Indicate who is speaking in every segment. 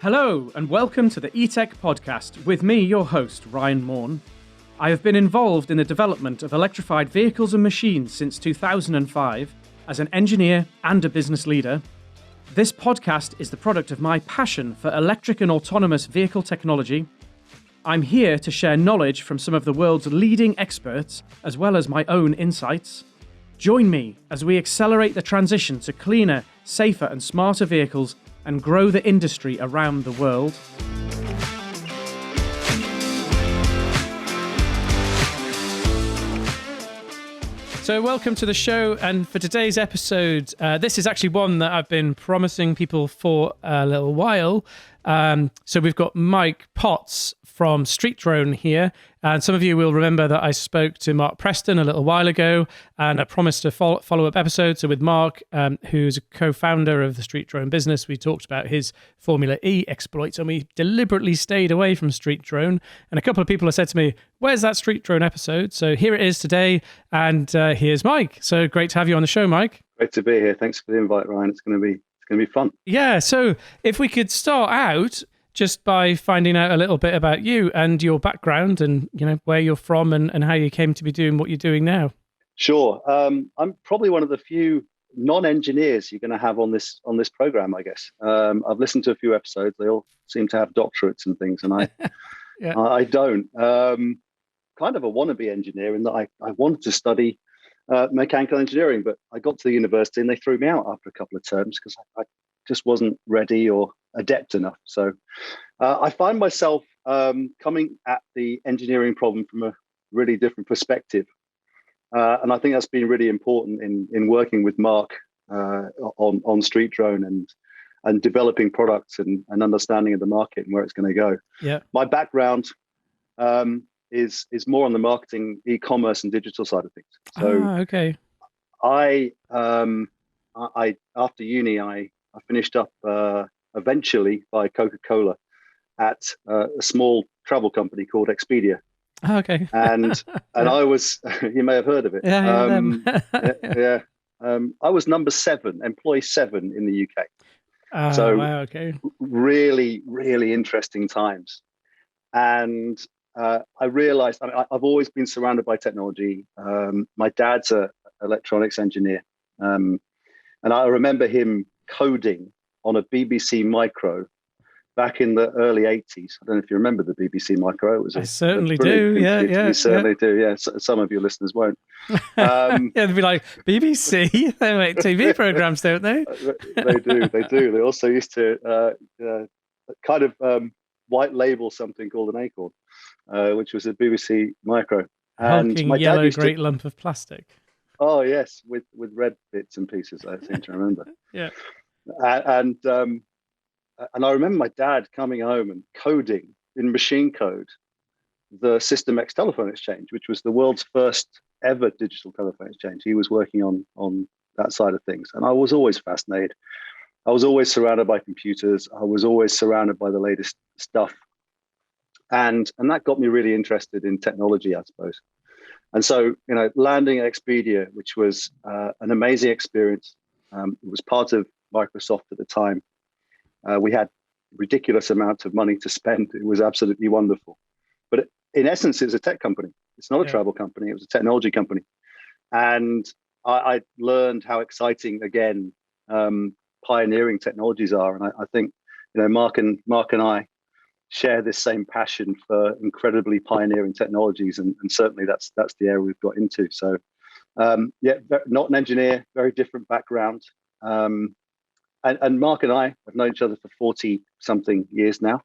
Speaker 1: Hello, and welcome to the eTech podcast with me, your host, Ryan Maughan. I have been involved in the development of electrified vehicles and machines since 2005 as an engineer and a business leader. This podcast is the product of my passion for electric and autonomous vehicle technology. I'm here to share knowledge from some of the world's leading experts, as well as my own insights. Join me as we accelerate the transition to cleaner, safer and smarter vehicles and grow the industry around the world. So welcome to the show, and for today's episode, this is actually one that I've been promising people for a little while. So we've got Mike Potts from StreetDrone here, and some of you will remember that I spoke to Mark Preston a little while ago, and I promised a follow-up episode. So with Mark, who's a co-founder of the StreetDrone business, we talked about his Formula E exploits, and we deliberately stayed away from StreetDrone. And a couple of people have said to me, "Where's that StreetDrone episode?" So here it is today, and here's Mike. So great to have you on the show, Mike.
Speaker 2: Great to be here. Thanks for the invite, Ryan. It's going to be fun.
Speaker 1: Yeah. So if we could start out just by finding out a little bit about you and your background, and where you're from, and how you came to be doing what you're doing now.
Speaker 2: Sure. I'm probably one of the few non-engineers you're going to have on this program, I guess. I've listened to a few episodes. They all seem to have doctorates and things, and I yeah. I don't. Kind of a wannabe engineer in that I wanted to study mechanical engineering, but I got to the university and they threw me out after a couple of terms because I just wasn't ready or adept enough. So I find myself coming at the engineering problem from a really different perspective. And I think that's been really important in working with Mark on StreetDrone and developing products and understanding of the market and where it's going to go.
Speaker 1: Yeah.
Speaker 2: My background is more on the marketing, e-commerce and digital side of things. So
Speaker 1: okay.
Speaker 2: I after uni, I finished up eventually by CocaCola at a small travel company called Expedia.
Speaker 1: Okay.
Speaker 2: And I was, you may have heard of it.
Speaker 1: Yeah.
Speaker 2: I was number 7, employee 7 in the UK.
Speaker 1: Wow, okay.
Speaker 2: Really, really interesting times. And I realized, I've always been surrounded by technology. My dad's an electronics engineer. And I remember him coding on a BBC Micro back in the early 80s. I don't know if you remember the BBC Micro.
Speaker 1: I certainly do. Yeah.
Speaker 2: You certainly do. Yeah. Some of your listeners won't.
Speaker 1: Yeah, they'd be like, BBC? They make TV programs, don't they?
Speaker 2: They do. They also used to kind of white label something called an Acorn, which was a BBC Micro. And
Speaker 1: hulking
Speaker 2: my
Speaker 1: yellow
Speaker 2: dad used
Speaker 1: great lump of plastic.
Speaker 2: Oh yes, with red bits and pieces. I seem to remember.
Speaker 1: Yeah.
Speaker 2: And I remember my dad coming home and coding in machine code the System X telephone exchange, which was the world's first ever digital telephone exchange. He was working on that side of things, and I was always fascinated. I was always surrounded by computers. I was always surrounded by the latest stuff, and that got me really interested in technology, I suppose. And so, landing at Expedia, which was an amazing experience. It was part of Microsoft at the time. We had ridiculous amounts of money to spend. It was absolutely wonderful. But in essence, it was a tech company. It's not a travel company. It was a technology company. And I learned how exciting, again, pioneering technologies are. And I think, Mark and I share this same passion for incredibly pioneering technologies. And certainly that's the area we've got into. So, not an engineer, very different background. And Mark and I have known each other for 40-something years now.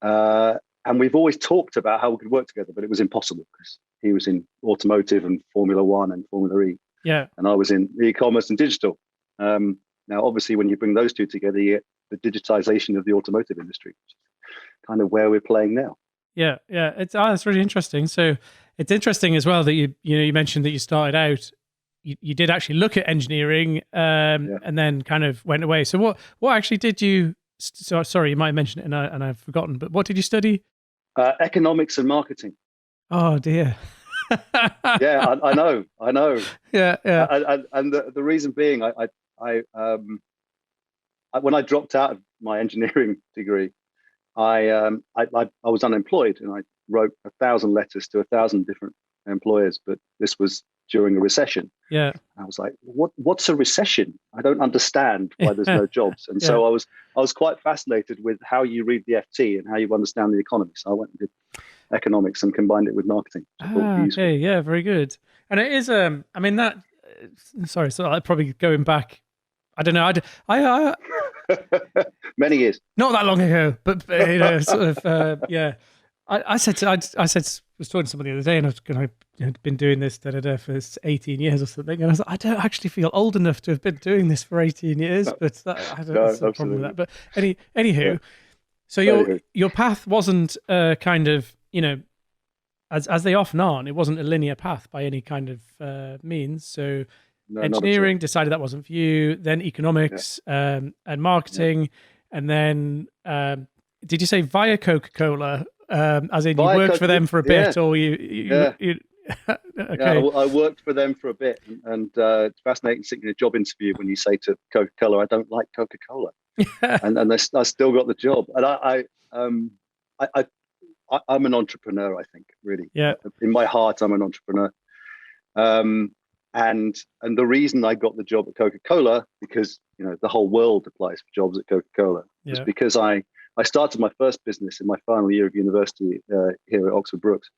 Speaker 2: And we've always talked about how we could work together, but it was impossible because he was in automotive and Formula One and Formula E.
Speaker 1: Yeah.
Speaker 2: And I was in e-commerce and digital. Now, obviously, when you bring those two together, you get the digitization of the automotive industry, which is kind of where we're playing now.
Speaker 1: Yeah. It's really interesting. So it's interesting as well that you mentioned that you started out. You did actually look at engineering and then kind of went away. So what actually did you? Sorry, you might have mentioned it and I've forgotten. But what did you study?
Speaker 2: Economics and marketing.
Speaker 1: Oh dear.
Speaker 2: Yeah, I know.
Speaker 1: Yeah.
Speaker 2: And the reason being, I when I dropped out of my engineering degree, I was unemployed, and I wrote 1,000 letters to 1,000 different employers. But this was during a recession.
Speaker 1: Yeah.
Speaker 2: I was like, what's a recession? I don't understand why there's no jobs. And
Speaker 1: Yeah.
Speaker 2: so I was quite fascinated with how you read the FT and how you understand the economy. So I went and did economics and combined it with marketing.
Speaker 1: Okay, yeah, very good. And it is, I mean, that, sorry, so I probably going back, I don't know, I
Speaker 2: many years,
Speaker 1: not that long ago, but you know, sort of, yeah. I was talking to somebody the other day, and I've been doing this for 18 years or something, and I was like, I don't actually feel old enough to have been doing this for 18 years, but I don't have a problem with that. But anywho, yeah. So your path wasn't kind of, you know, as they often aren't, it wasn't a linear path by any kind of means. So engineering, decided that wasn't for you, then economics, and marketing, and then did you say via CocaCola? As in, you worked for them for a bit, or you okay?
Speaker 2: Yeah, I worked for them for a bit, and it's fascinating sitting in a job interview when you say to Coca-Cola, "I don't like Coca-Cola," and I still got the job. And I'm an entrepreneur, I think, really.
Speaker 1: Yeah.
Speaker 2: In my heart, I'm an entrepreneur. And the reason I got the job at Coca-Cola, because you know the whole world applies for jobs at Coca-Cola, was because I started my first business in my final year of university here at Oxford Brookes,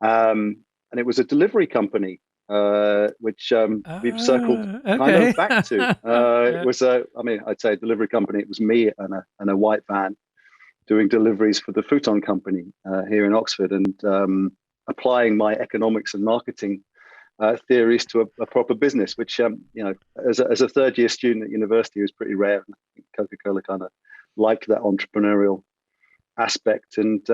Speaker 2: and it was a delivery company, which we've circled kind of back to. It was I'd say a delivery company. It was me and a white van doing deliveries for the Futon company here in Oxford, and applying my economics and marketing theories to a proper business, which you know, as a third year student at university was pretty rare. And I think Coca-Cola kind of liked that entrepreneurial aspect and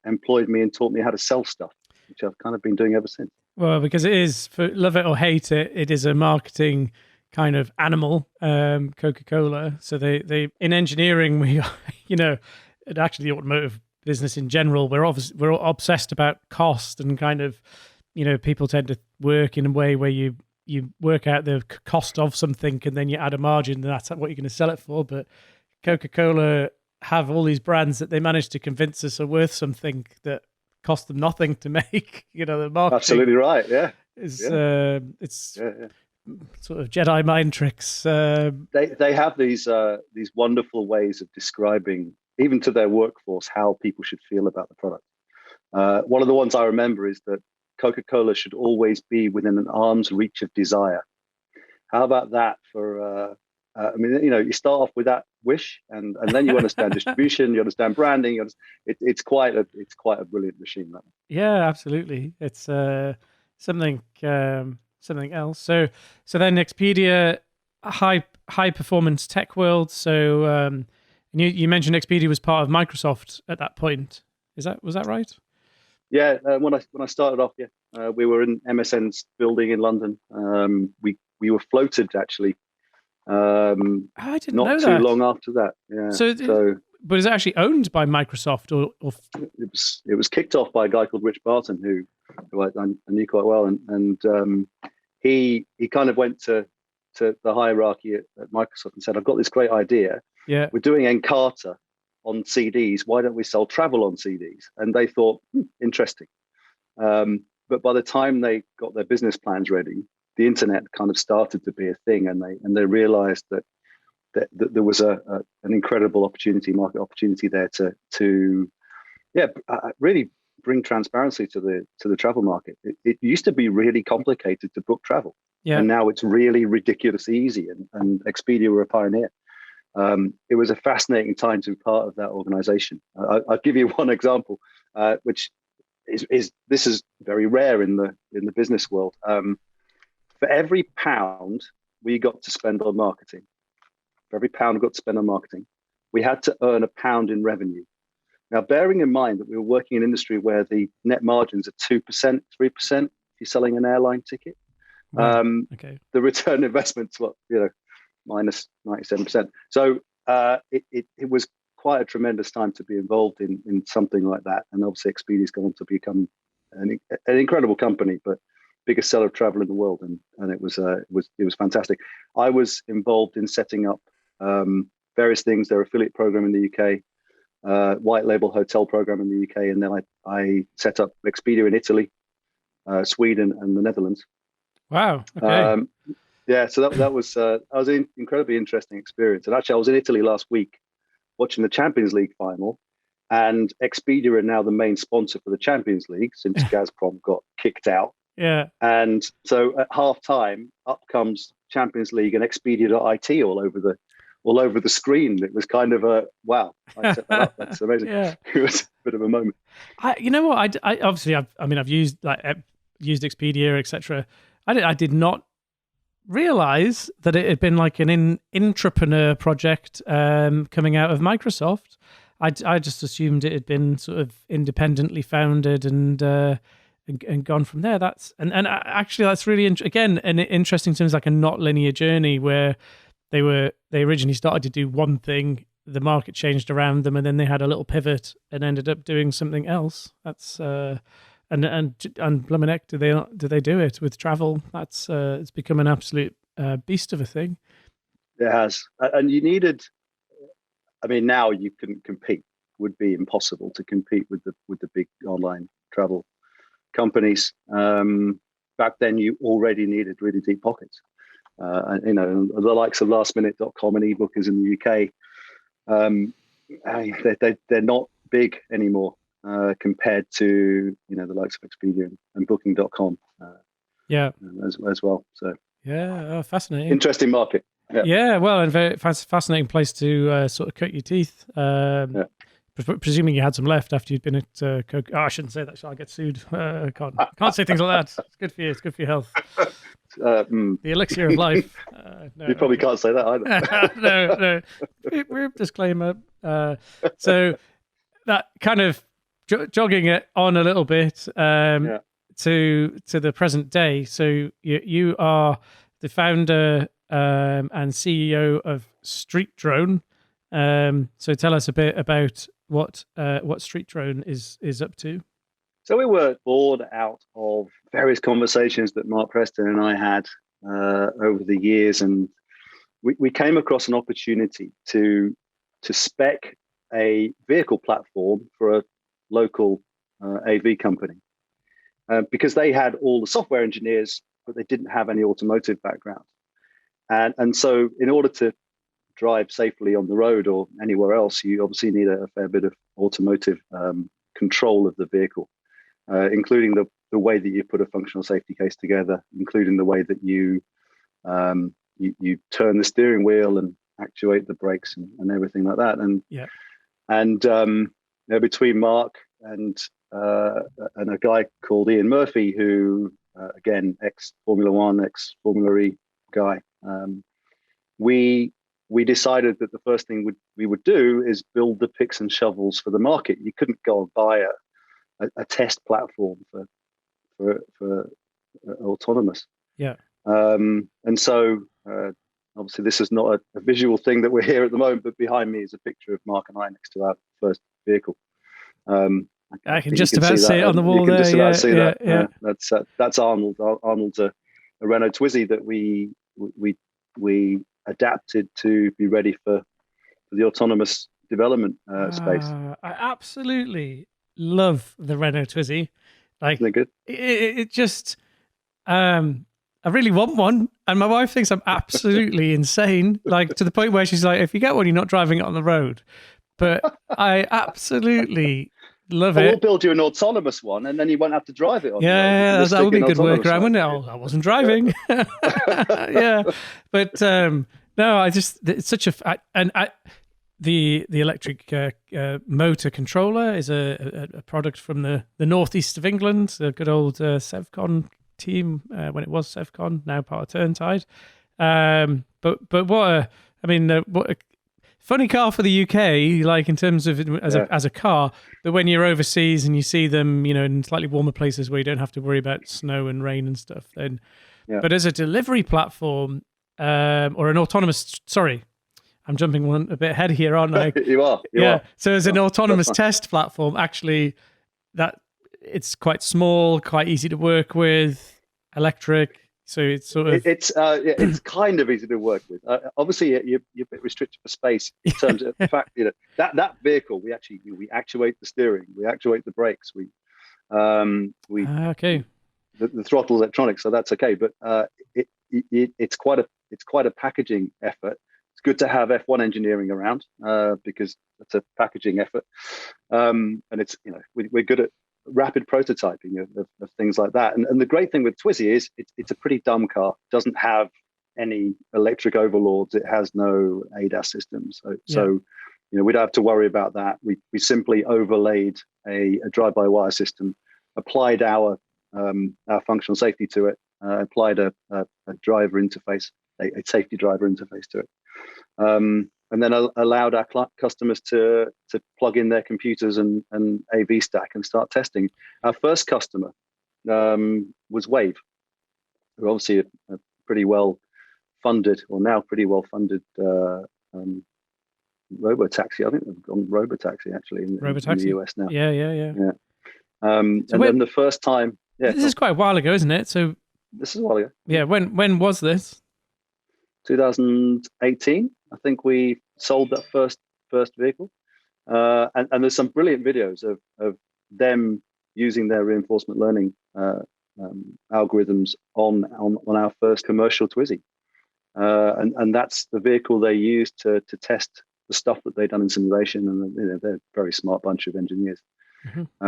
Speaker 2: employed me and taught me how to sell stuff, which I've kind of been doing ever since.
Speaker 1: Well, because it is, for love it or hate it, it is a marketing kind of animal, Coca-Cola. So they in engineering, we, you know, and actually the automotive business in general, we're obsessed about cost, and kind of, you know, people tend to work in a way where you work out the cost of something and then you add a margin, and that's what you're going to sell it for. But Coca-Cola have all these brands that they manage to convince us are worth something that cost them nothing to make. You know, the marketing.
Speaker 2: Absolutely right. Yeah.
Speaker 1: It's sort of Jedi mind tricks.
Speaker 2: They have these wonderful ways of describing, even to their workforce, how people should feel about the product. One of the ones I remember is that Coca-Cola should always be within an arm's reach of desire. How about that for? I mean, you know, you start off with that wish, and then you understand distribution, you understand branding. It's quite a brilliant machine. That.
Speaker 1: Yeah, absolutely. It's something else. So then Expedia, high performance tech world. So you mentioned Expedia was part of Microsoft at that point. Was that right?
Speaker 2: Yeah, when I started off, we were in MSN's building in London. We were floated actually.
Speaker 1: I didn't know that.
Speaker 2: Not too long after that. Yeah. So
Speaker 1: but is it actually owned by Microsoft, or?
Speaker 2: It was kicked off by a guy called Rich Barton, who I knew quite well, and he kind of went to the hierarchy at Microsoft and said, "I've got this great idea.
Speaker 1: Yeah,
Speaker 2: we're doing Encarta on CDs. Why don't we sell travel on CDs?" And they thought, interesting. But by the time they got their business plans ready, the internet kind of started to be a thing, and they realized that there was an incredible market opportunity there to really bring transparency to the travel market. It used to be really complicated to book travel, and now it's really ridiculously easy. And Expedia were a pioneer. It was a fascinating time to be part of that organization. I'll give you one example, which is this is very rare in the business world. For every pound we got to spend on marketing, we had to earn a pound in revenue. Now, bearing in mind that we were working in an industry where the net margins are 2%, 3%, if you're selling an airline ticket, the return on investment's minus 97%. So it was quite a tremendous time to be involved in something like that. And obviously Expedia's gone on to become an incredible company, but biggest seller of travel in the world. And it was fantastic. I was involved in setting up various things, their affiliate program in the UK, white label hotel program in the UK, and then I set up Expedia in Italy, Sweden, and the Netherlands.
Speaker 1: Wow. Okay.
Speaker 2: Yeah, so that was an incredibly interesting experience. And actually, I was in Italy last week watching the Champions League final, and Expedia are now the main sponsor for the Champions League since Gazprom got kicked out.
Speaker 1: Yeah.
Speaker 2: And so at half time, up comes Champions League and Expedia.it all over the screen. It was kind of a wow. I set that up. That's amazing.
Speaker 1: Yeah.
Speaker 2: It was a bit of a moment.
Speaker 1: You know what? I obviously I've used Expedia, etc. I did not realize that it had been like an intrapreneur project coming out of Microsoft. I just assumed it had been sort of independently founded and gone from there. Actually that's really again an interesting terms, like a not linear journey where they originally started to do one thing, the market changed around them, and then they had a little pivot and ended up doing something else. That's and blimmin' heck, do they do it with travel? That's it's become an absolute beast of a thing.
Speaker 2: It has, and you needed. I mean, now you couldn't compete. Would be impossible to compete with the big online travel companies. Back then, you already needed really deep pockets. And the likes of lastminute.com and ebookers in the UK, they're not big anymore. Compared to the likes of Expedia and Booking.com, as well. So
Speaker 1: fascinating,
Speaker 2: interesting market.
Speaker 1: Yeah, well, and very fascinating place to sort of cut your teeth. Presuming you had some left after you'd been at Coke. Oh, I shouldn't say that. Shall I get sued? I can't say things like that. It's good for you. It's good for your health. The elixir of life.
Speaker 2: No, you probably can't say that either.
Speaker 1: No. Disclaimer. So that kind of jogging it on a little bit to the present day. So you are the founder and CEO of StreetDrone. So tell us a bit about what StreetDrone is up to.
Speaker 2: So we were born out of various conversations that Mark Preston and I had over the years, and we came across an opportunity to spec a vehicle platform for a local AV company because they had all the software engineers, but they didn't have any automotive background. And so in order to drive safely on the road or anywhere else, you obviously need a fair bit of automotive control of the vehicle, including the way that you put a functional safety case together, including the way that you turn the steering wheel and actuate the brakes and everything like that. And between Mark and a guy called Ian Murphy, who again ex-Formula One, ex-Formula E guy, we decided that the first thing we would do is build the picks and shovels for the market. You couldn't go and buy a test platform for autonomous.
Speaker 1: Yeah.
Speaker 2: And so obviously this is not a visual thing that we're here at the moment, but behind me is a picture of Mark and I next to our first vehicle.
Speaker 1: I can just about see it on the wall there.
Speaker 2: Just about see that.
Speaker 1: Yeah.
Speaker 2: That's Arnold. Arnold's a Renault Twizy that we adapted to be ready for the autonomous development space.
Speaker 1: I absolutely love the Renault Twizy. Like,
Speaker 2: isn't it good?
Speaker 1: It just, I really want one, and my wife thinks I'm absolutely insane. Like to the point where she's like, "If you get one, you're not driving it on the road." But I absolutely love it.
Speaker 2: We'll build you an autonomous one, and then you won't have to drive it on the road.
Speaker 1: That would be a good workaround, wouldn't it? Oh, I wasn't driving. Yeah, but no, it's such the electric motor controller is a product from the northeast of England, the good old Sevcon team when it was Sevcon, now part of Turntide. But what a funny car for the UK, like in terms of as a car. But when you're overseas and you see them, in slightly warmer places where you don't have to worry about snow and rain and stuff, then. Yeah. But as a delivery platform or an autonomous, I'm jumping one a bit ahead here, aren't I?
Speaker 2: You are.
Speaker 1: So as an autonomous test platform, actually, that it's quite small, quite easy to work with, electric. So it's sort of
Speaker 2: it's kind of easy to work with. Obviously, you're a bit restricted for space in terms of the fact that vehicle. We actuate the steering, we actuate the brakes, we
Speaker 1: okay.
Speaker 2: the throttle electronics, so that's okay. But it's quite a packaging effort. It's good to have F1 engineering around because it's a packaging effort, and it's we're good at rapid prototyping of things like that. And the great thing with Twizy is it's a pretty dumb car. It doesn't have any electric overlords. It has no ADAS system. So we don't have to worry about that. We simply overlaid a drive-by-wire system, applied our functional safety to it, applied a driver interface, a safety driver interface to it. And then allowed our customers to plug in their computers and AV stack and start testing. Our first customer was Wave, who are obviously a pretty well funded, or now pretty well funded robotaxi. I think they've gone robotaxi actually in the US now.
Speaker 1: Yeah.
Speaker 2: And then the first time,
Speaker 1: this is quite a while ago, isn't it? So
Speaker 2: this is a while ago.
Speaker 1: Yeah, when was this?
Speaker 2: 2018. I think we sold that first vehicle, and there's some brilliant videos of them using their reinforcement learning algorithms on our first commercial Twizy, and that's the vehicle they used to test the stuff that they'd done in simulation. And they're a very smart bunch of engineers.
Speaker 1: Mm-hmm.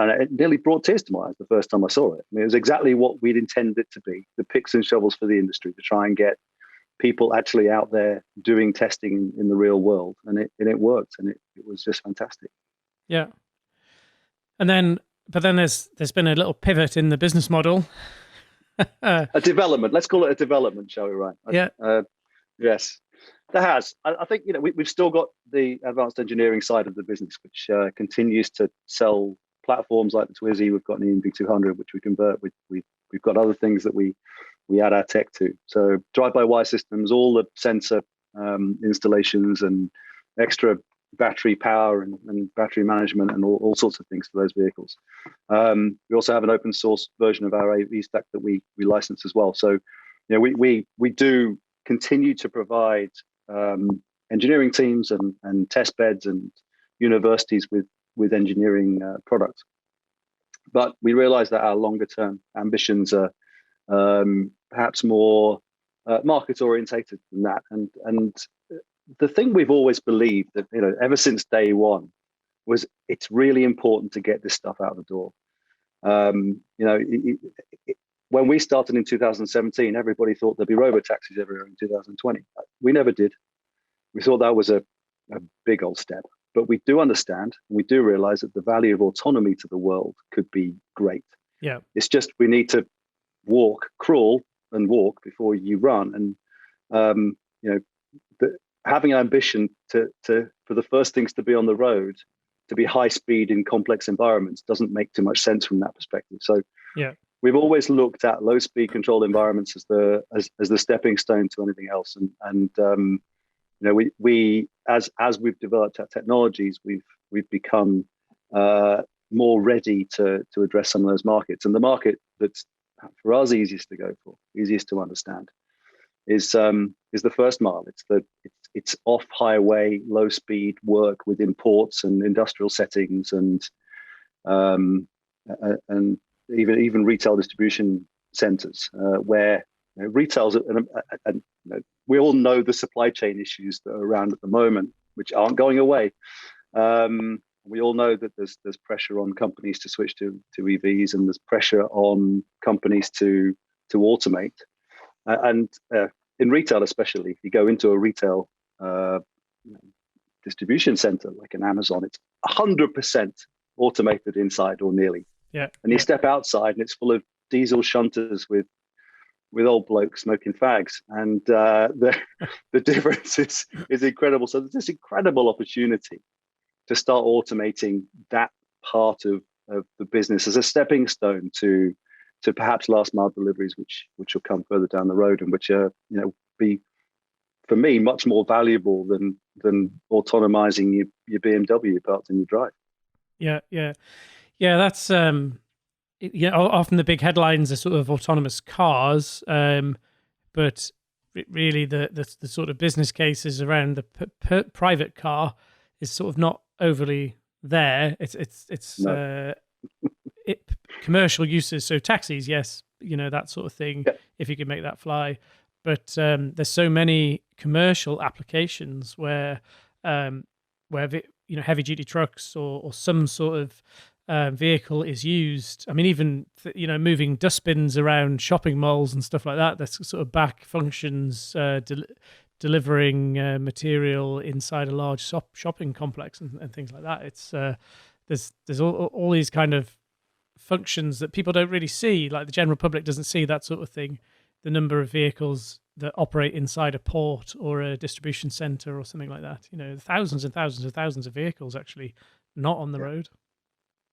Speaker 2: And it nearly brought tears to my eyes the first time I saw it. I mean, it was exactly what we'd intended it to be: the picks and shovels for the industry, to try and get people actually out there doing testing in the real world, and it worked, and it was just fantastic.
Speaker 1: Yeah. But then there's been a little pivot in the business model.
Speaker 2: A development, let's call it a development, shall we, Ryan?
Speaker 1: Yeah.
Speaker 2: Yes, there has. I think we've still got the advanced engineering side of the business, which continues to sell platforms like the Twizy. We've got an ENV200, which we convert. We've got other things that we add our tech to. So drive-by-wire systems, all the sensor installations and extra battery power and battery management and all sorts of things for those vehicles. We also have an open source version of our AV stack that we license as well. So we do continue to provide engineering teams and test beds and universities with engineering products. But we realize that our longer term ambitions are perhaps more market orientated than that. And the thing we've always believed, that ever since day one, was it's really important to get this stuff out the door. When we started in 2017, everybody thought there'd be robo-taxis everywhere in 2020. We never did. We thought that was a big old step. But we do understand, and we do realize that the value of autonomy to the world could be great.
Speaker 1: Yeah.
Speaker 2: It's just we need to crawl and walk before you run. And having an ambition to for the first things to be on the road, to be high speed in complex environments, doesn't make too much sense from that perspective. So we've always looked at low speed controlled environments as the stepping stone to anything else. And we as we've developed our technologies, we've become more ready to address some of those markets. And the market that's for us easiest to go for, easiest to understand, is the first mile. It's off highway, low speed work within ports and industrial settings, and even retail distribution centers where retail's and we all know the supply chain issues that are around at the moment, which aren't going away. We all know that there's pressure on companies to switch to EVs, and there's pressure on companies to automate. And in retail, especially, if you go into a retail distribution center like an Amazon, it's 100% automated inside, or nearly.
Speaker 1: Yeah.
Speaker 2: And you step outside, and it's full of diesel shunters with old blokes smoking fags, and the difference is incredible. So there's this incredible opportunity to start automating that part of the business as a stepping stone to perhaps last mile deliveries, which will come further down the road, and which are be, for me, much more valuable than autonomizing your BMW parts in your drive.
Speaker 1: Yeah. That's often the big headlines are sort of autonomous cars, but really the sort of business cases around the private car is sort of not overly there. It's
Speaker 2: No.
Speaker 1: commercial uses, so taxis, yes, that sort of thing.
Speaker 2: Yeah.
Speaker 1: If you could make that fly, but there's so many commercial applications where heavy duty trucks or some sort of vehicle is used. I mean, even moving dustbins around shopping malls and stuff like that. That's sort of back functions, delivering material inside a large shopping complex and things like that. It's there's all these kind of functions that people don't really see, like the general public doesn't see that sort of thing. The number of vehicles that operate inside a port or a distribution center or something like that. Thousands and thousands and thousands of vehicles actually not on the road.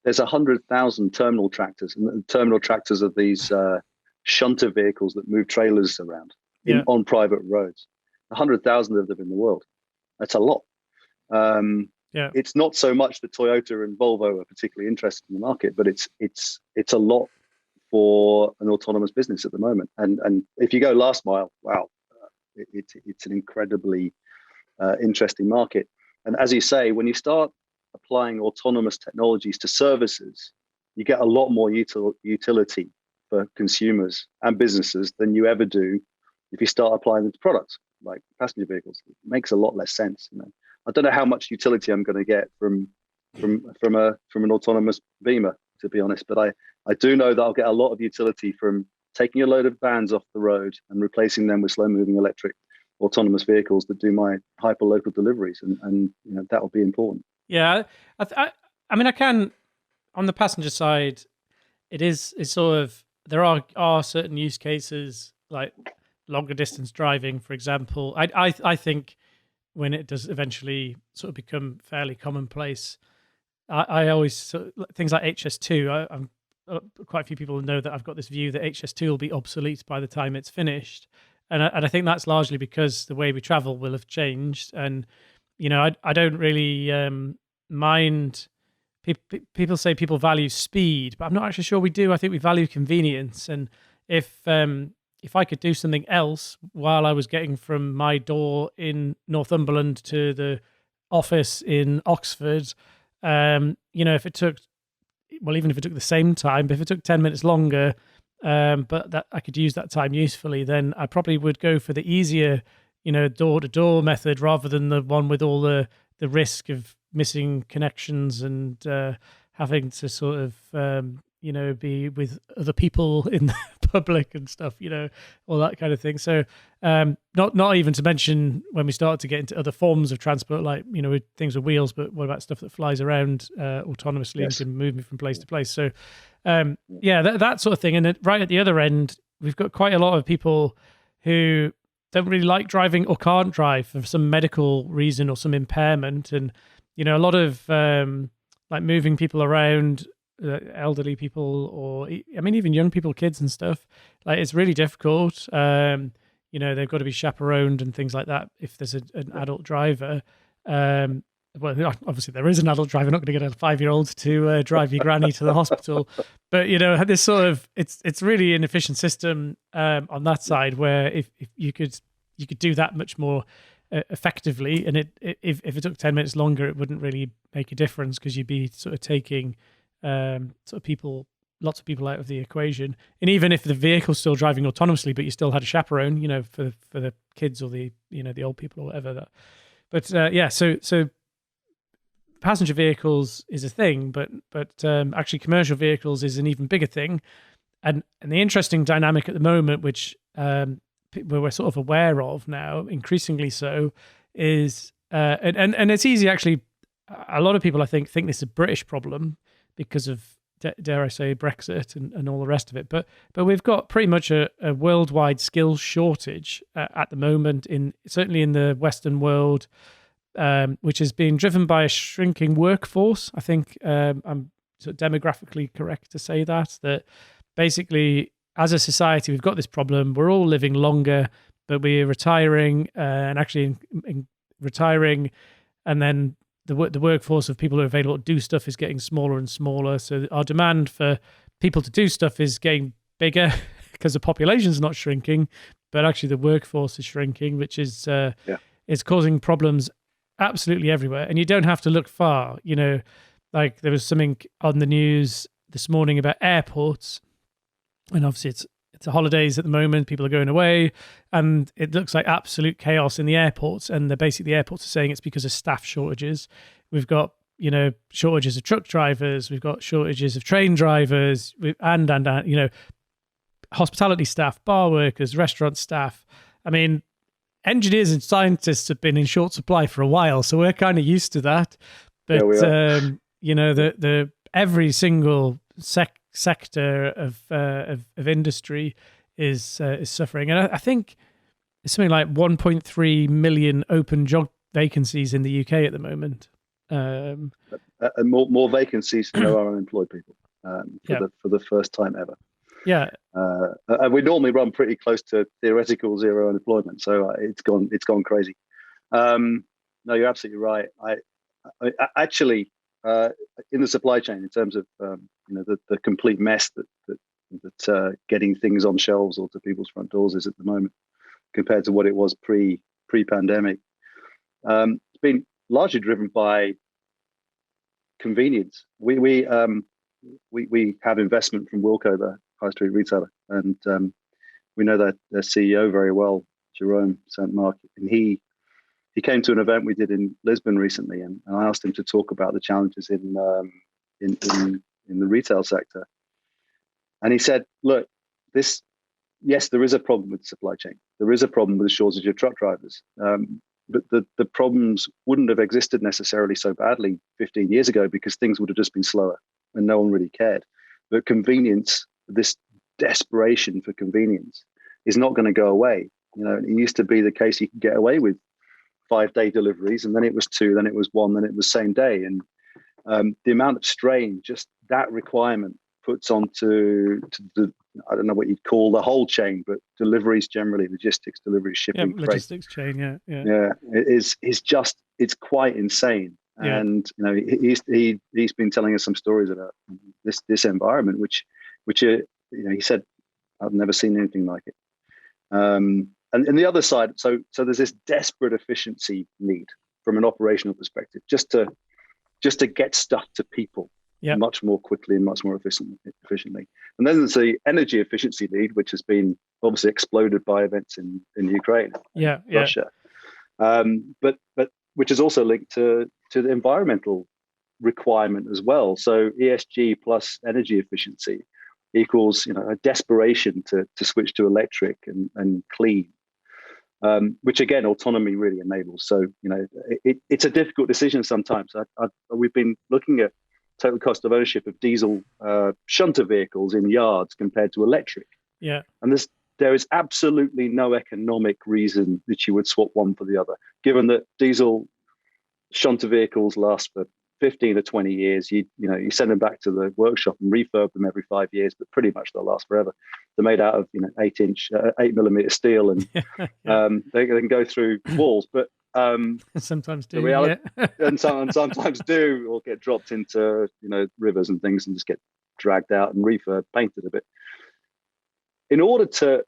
Speaker 2: There's 100,000 terminal tractors, and the terminal tractors are these shunter vehicles that move trailers around on private roads. 100,000 of them in the world. That's a lot. It's not so much that Toyota and Volvo are particularly interested in the market, but it's a lot for an autonomous business at the moment. And if you go last mile, wow, it's an incredibly interesting market. And as you say, when you start applying autonomous technologies to services, you get a lot more utility for consumers and businesses than you ever do if you start applying them to products like passenger vehicles. It makes a lot less sense. I don't know how much utility I'm going to get from an autonomous Beamer, to be honest, but I do know that I'll get a lot of utility from taking a load of vans off the road and replacing them with slow-moving electric autonomous vehicles that do my hyper-local deliveries, and that will be important.
Speaker 1: Yeah, I mean, I can, on the passenger side, it's sort of, there are certain use cases like longer distance driving, for example. I think when it does eventually sort of become fairly commonplace, I always, things like HS2, I'm quite a few people know that I've got this view that HS2 will be obsolete by the time it's finished. And I think that's largely because the way we travel will have changed. And, I don't really mind. People say people value speed, but I'm not actually sure we do. I think we value convenience. And if I could do something else while I was getting from my door in Northumberland to the office in Oxford, if it took, even if it took the same time, but if it took 10 minutes longer, but that I could use that time usefully, then I probably would go for the easier, door-to-door method rather than the one with all the risk of missing connections and having to sort of, be with other people in the public and stuff, all that kind of thing. So not even to mention when we start to get into other forms of transport, like, with things with wheels, but what about stuff that flies around autonomously and can move me from place to place? So that sort of thing. And right at the other end, we've got quite a lot of people who don't really like driving or can't drive for some medical reason or some impairment. And, a lot of like moving people around, elderly people, or even young people, kids and stuff, like it's really difficult. They've got to be chaperoned and things like that if there's an adult driver. Well, obviously there is an adult driver. Not going to get a 5-year-old to drive your granny to the hospital, but this sort of it's really an efficient system on that side, where if you could do that much more effectively, and if it took 10 minutes longer, it wouldn't really make a difference because you'd be sort of taking lots of people out of the equation. And even if the vehicle's still driving autonomously, but you still had a chaperone, for the kids or the the old people or whatever. So passenger vehicles is a thing, but actually commercial vehicles is an even bigger thing. And the interesting dynamic at the moment, which we're sort of aware of now, increasingly so, is and it's easy actually. A lot of people, I think this is a British problem because of, dare I say, Brexit and all the rest of it. But we've got pretty much a worldwide skills shortage at the moment, certainly in the Western world, which is being driven by a shrinking workforce. I think I'm sort of demographically correct to say that basically, as a society, we've got this problem. We're all living longer, but we're retiring and actually retiring, and then the workforce of people who are available to do stuff is getting smaller and smaller. So our demand for people to do stuff is getting bigger because the population's not shrinking, but actually the workforce is shrinking, which is causing problems absolutely everywhere. And you don't have to look far. You know, like there was something on the news this morning about airports, and obviously it's the holidays at the moment, people are going away, and it looks like absolute chaos in the airports. And the airports are saying it's because of staff shortages. We've got, you know, shortages of truck drivers, we've got shortages of train drivers, and you know, hospitality staff, bar workers, restaurant staff. I mean, engineers and scientists have been in short supply for a while, so we're kind of used to that. But you know, the every single sector of industry is suffering, and I think it's something like 1.3 million open job vacancies in the UK at the moment.
Speaker 2: And more vacancies than there are unemployed people for the first time ever.
Speaker 1: Yeah,
Speaker 2: and we normally run pretty close to theoretical zero unemployment, so it's gone crazy. No, you're absolutely right. I actually, in the supply chain, in terms of you know, the complete mess that getting things on shelves or to people's front doors is at the moment, compared to what it was pre-pandemic, it's been largely driven by convenience. We have investment from Wilko, the high street retailer, and we know that their CEO very well, Jerome St. Mark, and he came to an event we did in Lisbon recently, and I asked him to talk about the challenges in the retail sector, and he said, "Look, yes, there is a problem with the supply chain. There is a problem with the shortage of truck drivers, but the problems wouldn't have existed necessarily so badly 15 years ago because things would have just been slower and no one really cared. But convenience, this desperation for convenience, is not going to go away. You know, it used to be the case you could get away with 5-day deliveries, and then it was 2, then it was 1, then it was same day. And the amount of strain just that requirement puts onto the, I don't know what you'd call the whole chain, but deliveries generally, logistics, deliveries, shipping,
Speaker 1: logistics chain,
Speaker 2: it's quite insane. Yeah. And you know, he's been telling us some stories about this environment, which you know, he said, I've never seen anything like it. And the other side, so there's this desperate efficiency need from an operational perspective, just to get stuff to people much more quickly and much more efficiently. And then there's the energy efficiency need, which has been obviously exploded by events in Ukraine, Russia, but which is also linked to the environmental requirement as well. So ESG plus energy efficiency equals, you know, a desperation to switch to electric and clean, which again, autonomy really enables. So, you know, it's a difficult decision sometimes. We've been looking at total cost of ownership of diesel shunter vehicles in yards compared to electric. Yeah. And there is absolutely no economic reason that you would swap one for the other, given that diesel shunter vehicles last for 15 or 20 years. You send them back to the workshop and refurb them every 5 years, but pretty much they'll last forever. They're made out of 8 millimeter steel, and they can go through walls, but
Speaker 1: sometimes do,
Speaker 2: the reality, and sometimes do, or get dropped into rivers and things and just get dragged out and painted a bit. In order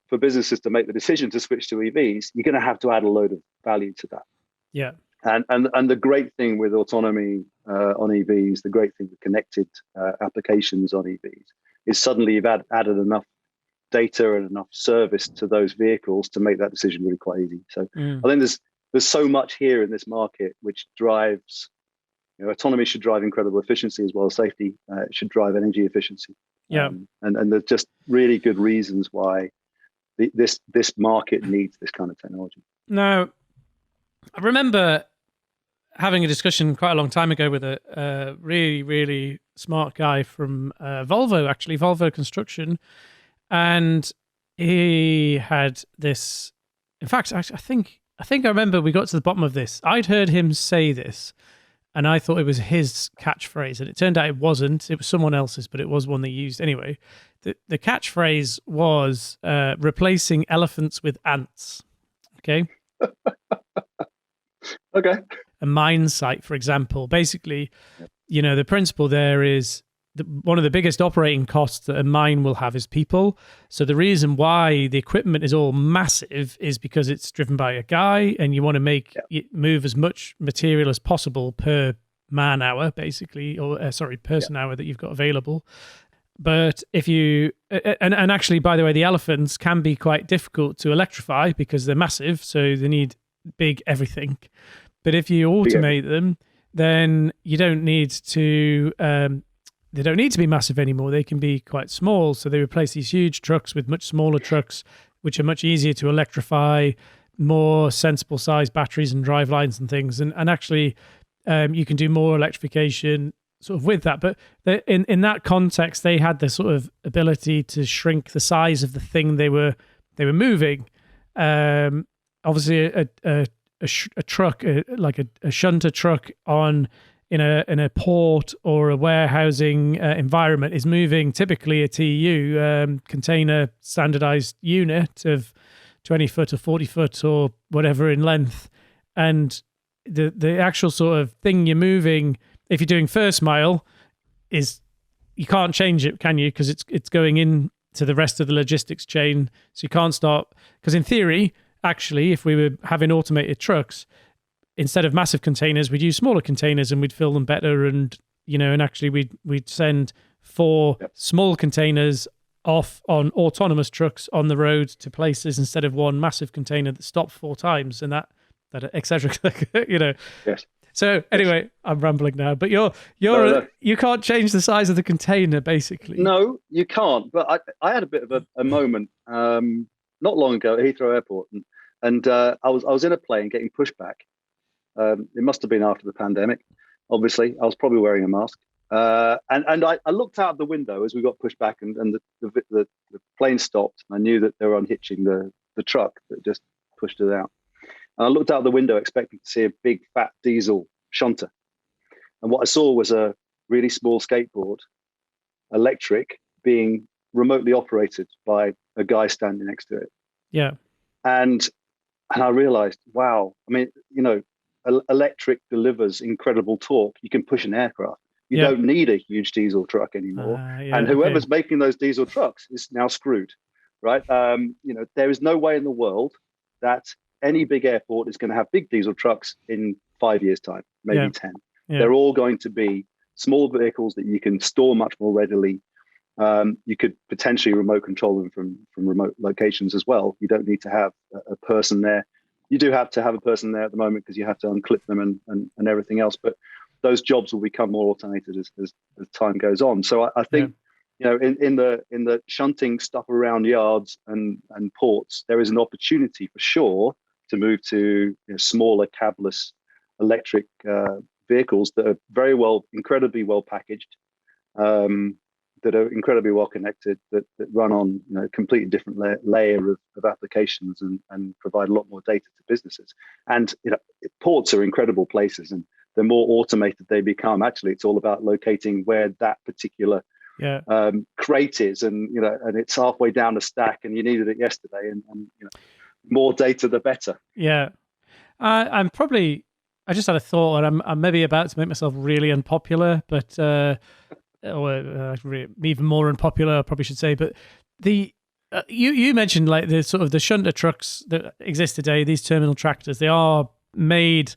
Speaker 2: for businesses to make the decision to switch to EVs, you're going to have to add a load of value to that.
Speaker 1: Yeah.
Speaker 2: And the great thing with autonomy on EVs, the great thing with connected applications on EVs, is suddenly you've added enough data and enough service to those vehicles to make that decision really quite easy. So I think there's so much here in this market which drives, autonomy should drive incredible efficiency as well as safety. It should drive energy efficiency.
Speaker 1: Yeah.
Speaker 2: And there's just really good reasons why this market needs this kind of technology.
Speaker 1: Now, I remember having a discussion quite a long time ago with a really, really smart guy from Volvo Construction. And he had this, in fact, I think I remember we got to the bottom of this. I'd heard him say this, and I thought it was his catchphrase, and it turned out it wasn't. It was someone else's, but it was one they used anyway. The catchphrase was replacing elephants with ants. Okay.
Speaker 2: Okay.
Speaker 1: A mine site, for example. Basically, the principle there is one of the biggest operating costs that a mine will have is people. So the reason why the equipment is all massive is because it's driven by a guy, and you want to make it move as much material as possible per man hour, basically, or person hour that you've got available. But if you and actually, by the way, the elephants can be quite difficult to electrify because they're massive, so they need big everything. But if you automate them, then you don't need to. They don't need to be massive anymore. They can be quite small. So they replace these huge trucks with much smaller trucks, which are much easier to electrify, more sensible size batteries and drive lines and things. And actually, you can do more electrification sort of with that. But in that context, they had the sort of ability to shrink the size of the thing they were moving. Obviously, a truck, like a shunter truck in a port or a warehousing environment is moving typically a TU, container standardized unit of 20 foot or 40 foot or whatever in length. And the actual sort of thing you're moving, if you're doing first mile, is you can't change it, can you? Because it's going in to the rest of the logistics chain. So you can't start, because in theory, actually, if we were having automated trucks, instead of massive containers, we'd use smaller containers and we'd fill them better. And, and actually we'd send 4 small containers off on autonomous trucks on the road to places instead of one massive container that stopped 4 times and that et cetera,
Speaker 2: Yes.
Speaker 1: So anyway, I'm rambling now, but you can't change the size of the container, basically.
Speaker 2: No, you can't. But I had a bit of a moment not long ago at Heathrow Airport, and I was in a plane getting pushed back. It must have been after the pandemic. Obviously, I was probably wearing a mask, and I looked out the window as we got pushed back, and the plane stopped. And I knew that they were unhitching the truck that just pushed it out. And I looked out the window expecting to see a big fat diesel shunter, and what I saw was a really small skateboard, electric, being remotely operated by a guy standing next to it.
Speaker 1: Yeah,
Speaker 2: and I realized, wow. I mean, electric delivers incredible torque. You can push an aircraft. You don't need a huge diesel truck anymore. And whoever's making those diesel trucks is now screwed, right? There is no way in the world that any big airport is going to have big diesel trucks in 5 years' time, maybe 10. Yeah. They're all going to be small vehicles that you can store much more readily. You could potentially remote control them from remote locations as well. You don't need to have a person there. You do have to have a person there at the moment because you have to unclip them and everything else. But those jobs will become more automated as time goes on. So I think, in the shunting stuff around yards and ports, there is an opportunity for sure to move to smaller cabless electric vehicles that are incredibly well packaged, that are incredibly well connected, that run on a completely different layer of applications and provide a lot more data to businesses. And ports are incredible places, and the more automated they become, actually, it's all about locating where that particular crate is, and it's halfway down the stack, and you needed it yesterday, and more data the better.
Speaker 1: Yeah, I just had a thought, and I'm maybe about to make myself really unpopular, but. Or even more unpopular, I probably should say. But you mentioned like the sort of the shunter trucks that exist today, these terminal tractors, they are made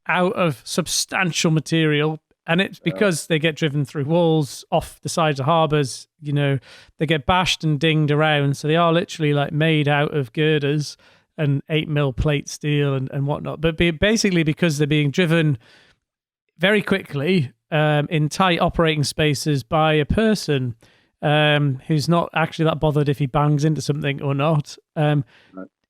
Speaker 1: out of substantial material, and it's because they get driven through walls off the sides of harbours. They get bashed and dinged around, so they are literally like made out of girders and 8mm plate steel and whatnot. But basically because they're being driven very quickly in tight operating spaces by a person who's not actually that bothered if he bangs into something or not.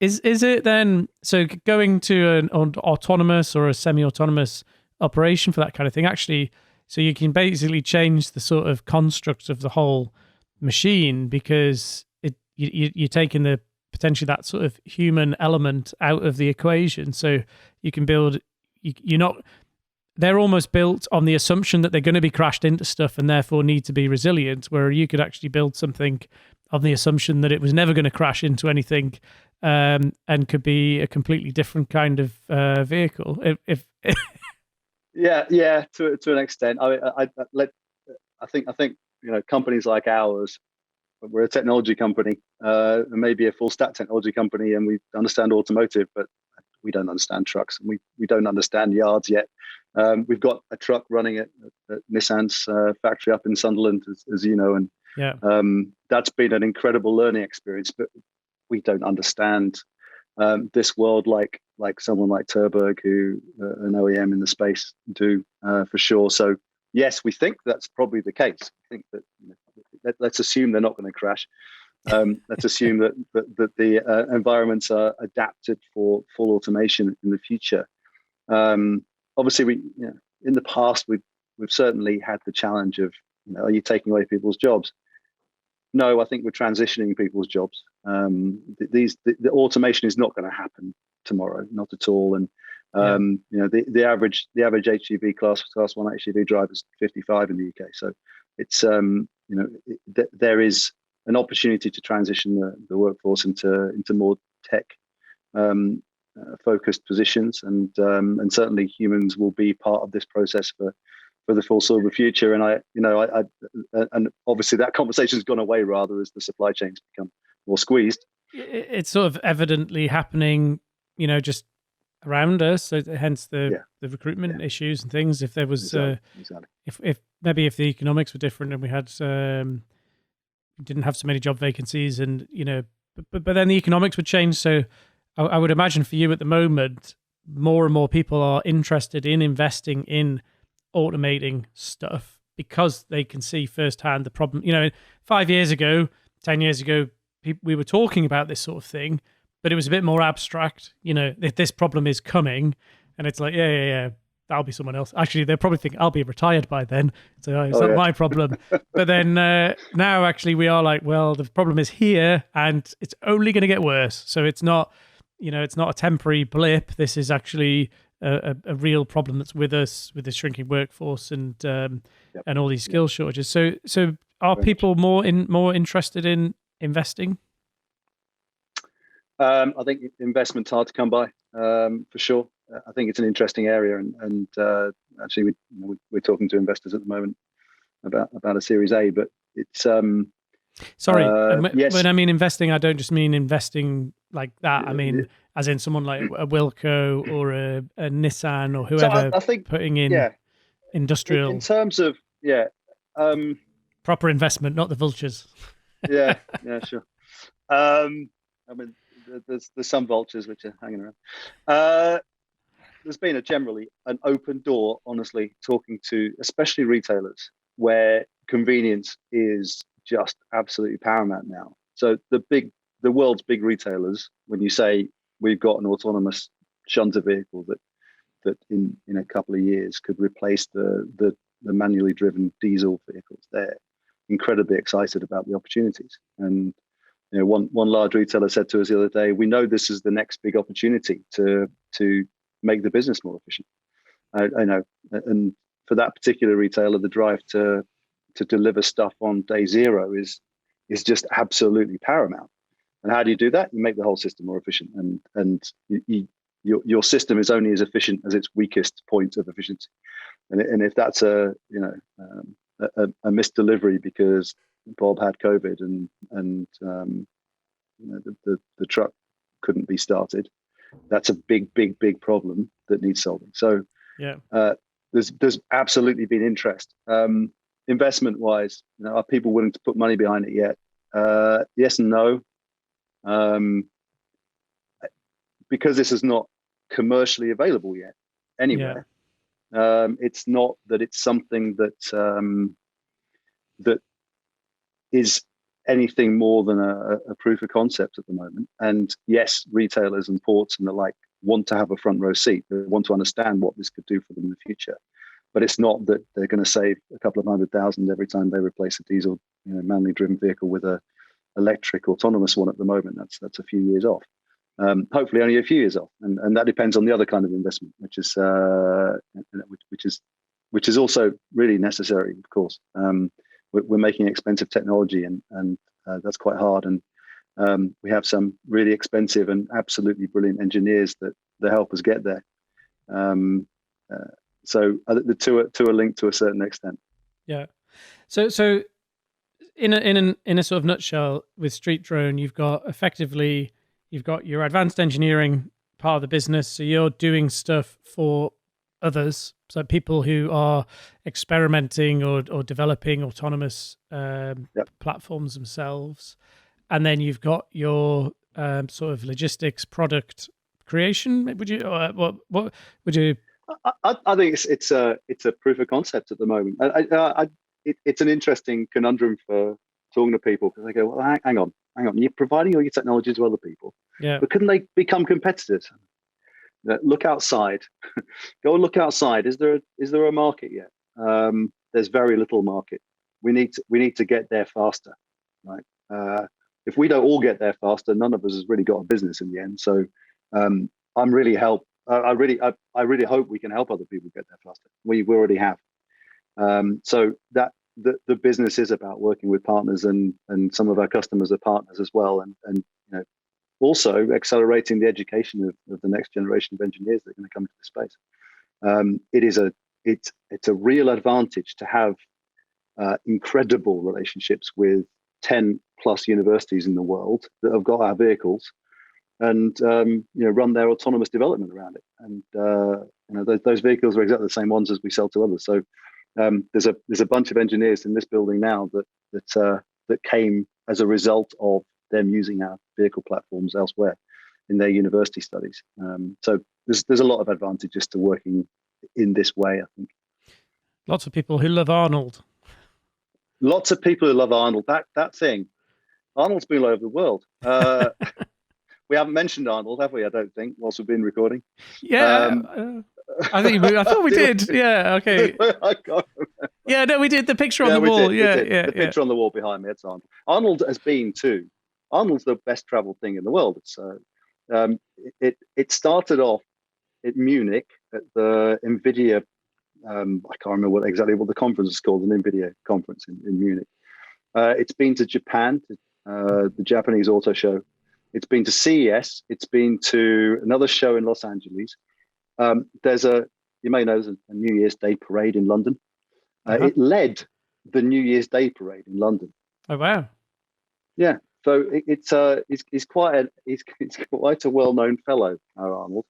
Speaker 1: Is it then, so going to an autonomous or a semi-autonomous operation for that kind of thing, actually, so you can basically change the sort of construct of the whole machine, because you're taking potentially that sort of human element out of the equation. So you can build, they're almost built on the assumption that they're going to be crashed into stuff and therefore need to be resilient, where you could actually build something on the assumption that it was never going to crash into anything, and could be a completely different kind of vehicle.
Speaker 2: Yeah, to an extent. I think companies like ours, we're a technology company, maybe a full stack technology company, and we understand automotive, but we don't understand trucks, and we don't understand yards yet. We've got a truck running at Nissan's factory up in Sunderland, as you know, and that's been an incredible learning experience. But we don't understand this world like someone like Terberg, who an OEM in the space, do for sure. So yes, we think that's probably the case. I think that let's assume they're not going to crash. Let's assume that the environments are adapted for full automation in the future. Obviously, in the past we've certainly had the challenge of, are you taking away people's jobs? No, I think we're transitioning people's jobs. The automation is not going to happen tomorrow, not at all. And the average HGV class 1 HGV driver is 55 in the UK. So it's there is an opportunity to transition the workforce into more tech focused positions, and certainly humans will be part of this process for the foreseeable future. And and obviously that conversation's gone away rather as the supply chains become more squeezed.
Speaker 1: It's sort of evidently happening, just around us. So hence the recruitment issues and things. If there was,
Speaker 2: exactly.
Speaker 1: if maybe if the economics were different and we had didn't have so many job vacancies, and but then the economics would change. So I would imagine for you at the moment, more and more people are interested in investing in automating stuff because they can see firsthand the problem. 5 years ago, 10 years ago, we were talking about this sort of thing, but it was a bit more abstract. If this problem is coming, and it's like, yeah, that'll be someone else. Actually, they'll probably think I'll be retired by then, so it's not my problem. But then now, actually, we are like, well, the problem is here, and it's only going to get worse. So it's not, it's not a temporary blip. This is actually a real problem that's with us, with the shrinking workforce and all these skill shortages. So are people more interested in investing?
Speaker 2: I think investment's hard to come by, for sure. I think it's an interesting area, and actually, we're talking to investors at the moment about a Series A, but it's
Speaker 1: sorry.
Speaker 2: yes.
Speaker 1: When I mean investing, I don't just mean investing like that. I mean, as in someone like a Wilco or a Nissan or whoever,
Speaker 2: so I think,
Speaker 1: putting in industrial
Speaker 2: in terms of
Speaker 1: proper investment, not the vultures.
Speaker 2: yeah, sure. I mean, there's some vultures which are hanging around. There's been generally an open door, honestly, talking to especially retailers where convenience is just absolutely paramount now. So the world's big retailers, when you say we've got an autonomous shunter vehicle that in a couple of years could replace the manually driven diesel vehicles, they're incredibly excited about the opportunities. And one large retailer said to us the other day, we know this is the next big opportunity to make the business more efficient. I know, and for that particular retailer, the drive to deliver stuff on day zero is just absolutely paramount. And how do you do that? You make the whole system more efficient, and your system is only as efficient as its weakest point of efficiency. And if that's a missed delivery because Bob had COVID and the truck couldn't be started, that's a big problem that needs solving. So there's absolutely been interest. Investment wise, are people willing to put money behind it yet? Yes and no. Because this is not commercially available yet anywhere. It's not that it's something that that is anything more than a proof of concept at the moment. And yes, retailers and ports and the like want to have a front row seat. They want to understand what this could do for them in the future. But it's not that they're going to save a couple of $100,000 every time they replace a diesel, manually driven vehicle with a electric autonomous one at the moment. That's a few years off. Hopefully only a few years off. And that depends on the other kind of investment, which is also really necessary, of course. We're making expensive technology, and that's quite hard. And we have some really expensive and absolutely brilliant engineers that help us get there. So the two are linked to a certain extent.
Speaker 1: Yeah. So in a sort of nutshell, with StreetDrone, you've got your advanced engineering part of the business. So you're doing stuff for others, so people who are experimenting or developing autonomous platforms themselves. And then you've got your sort of logistics product creation. Would you what would you?
Speaker 2: I think it's a proof of concept at the moment. It's an interesting conundrum for talking to people, because they go, well, hang on, you're providing all your technology to other people,
Speaker 1: Yeah.
Speaker 2: but couldn't they become competitors? Look outside. Go and look outside. Is there a market yet? There's very little market. We need to get there faster, right? If we don't all get there faster, none of us has really got a business in the end. So I really hope we can help other people get there faster. We already have. So that the business is about working with partners, and some of our customers are partners as well, and also accelerating the education of the next generation of engineers that are going to come into the space. It's a real advantage to have incredible relationships with 10 plus universities in the world that have got our vehicles, and run their autonomous development around it. And those vehicles are exactly the same ones as we sell to others. So there's a bunch of engineers in this building now that came as a result of them using our vehicle platforms elsewhere in their university studies. So there's a lot of advantages to working in this way, I think.
Speaker 1: Lots of people who love Arnold.
Speaker 2: Lots of people who love Arnold. That thing, Arnold's been all over the world. We haven't mentioned Arnold, have we? I don't think, whilst we've been recording.
Speaker 1: Yeah, I thought we did. Yeah, okay.
Speaker 2: I can't remember.
Speaker 1: Yeah, no, we did the picture on the wall.
Speaker 2: We did. The picture on the wall behind me. It's Arnold. Arnold has been too. Arnold's the best traveled thing in the world. It's it started off at Munich at the Nvidia. I can't remember exactly what the conference is called, an Nvidia conference in Munich. It's been to Japan, the Japanese auto show. It's been to CES. It's been to another show in Los Angeles. You may know, there's a New Year's Day parade in London. It led the New Year's Day parade in London.
Speaker 1: Oh wow!
Speaker 2: Yeah, so he's quite a well-known fellow, Arnold.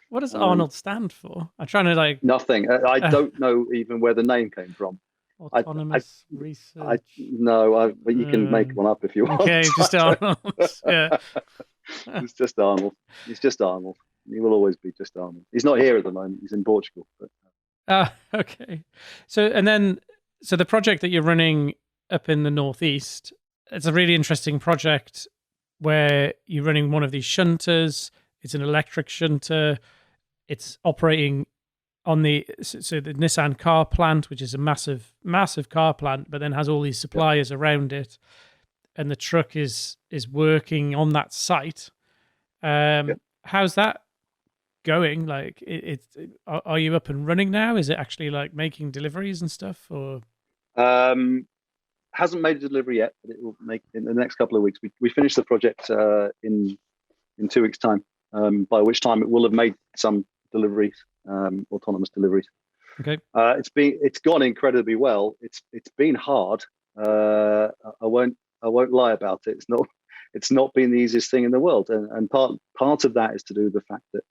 Speaker 1: What does Arnold stand for? I'm trying to
Speaker 2: nothing. I don't know even where the name came from.
Speaker 1: Autonomous research.
Speaker 2: But you can make one up if you want.
Speaker 1: Okay, just Arnold. Yeah.
Speaker 2: It's just Arnold. He's just Arnold. He will always be just Arnold. He's not here at the moment. He's in Portugal.
Speaker 1: Okay. So the project that you're running up in the Northeast, it's a really interesting project where you're running one of these shunters. It's an electric shunter. It's operating on the Nissan car plant, which is a massive, massive car plant, but then has all these suppliers around it, and the truck is working on that site. How's that going? Like, are you up and running now? Is it actually like making deliveries and stuff, or?
Speaker 2: Hasn't made a delivery yet, but it will make in the next couple of weeks. We finish the project in 2 weeks' time, by which time it will have made some deliveries, autonomous deliveries.
Speaker 1: Okay.
Speaker 2: It's gone incredibly well. It's been hard. I won't lie about it. It's not been the easiest thing in the world, and part of that is to do with the fact that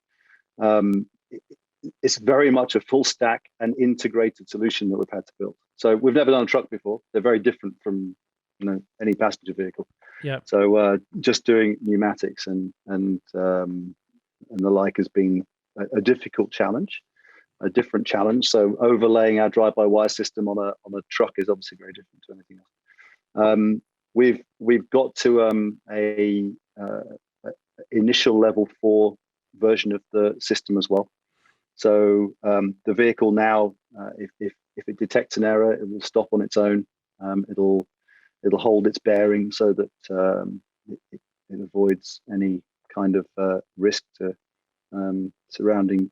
Speaker 2: it's very much a full stack and integrated solution that we've had to build. So we've never done a truck before. They're very different from any passenger vehicle.
Speaker 1: Yeah.
Speaker 2: So just doing pneumatics and the like has been a difficult challenge, a different challenge. So overlaying our drive-by-wire system on a truck is obviously very different to anything else. We've got to a initial level 4 version of the system as well. So the vehicle now, if it detects an error, it will stop on its own. It'll hold its bearing so that it avoids any kind of risk to surrounding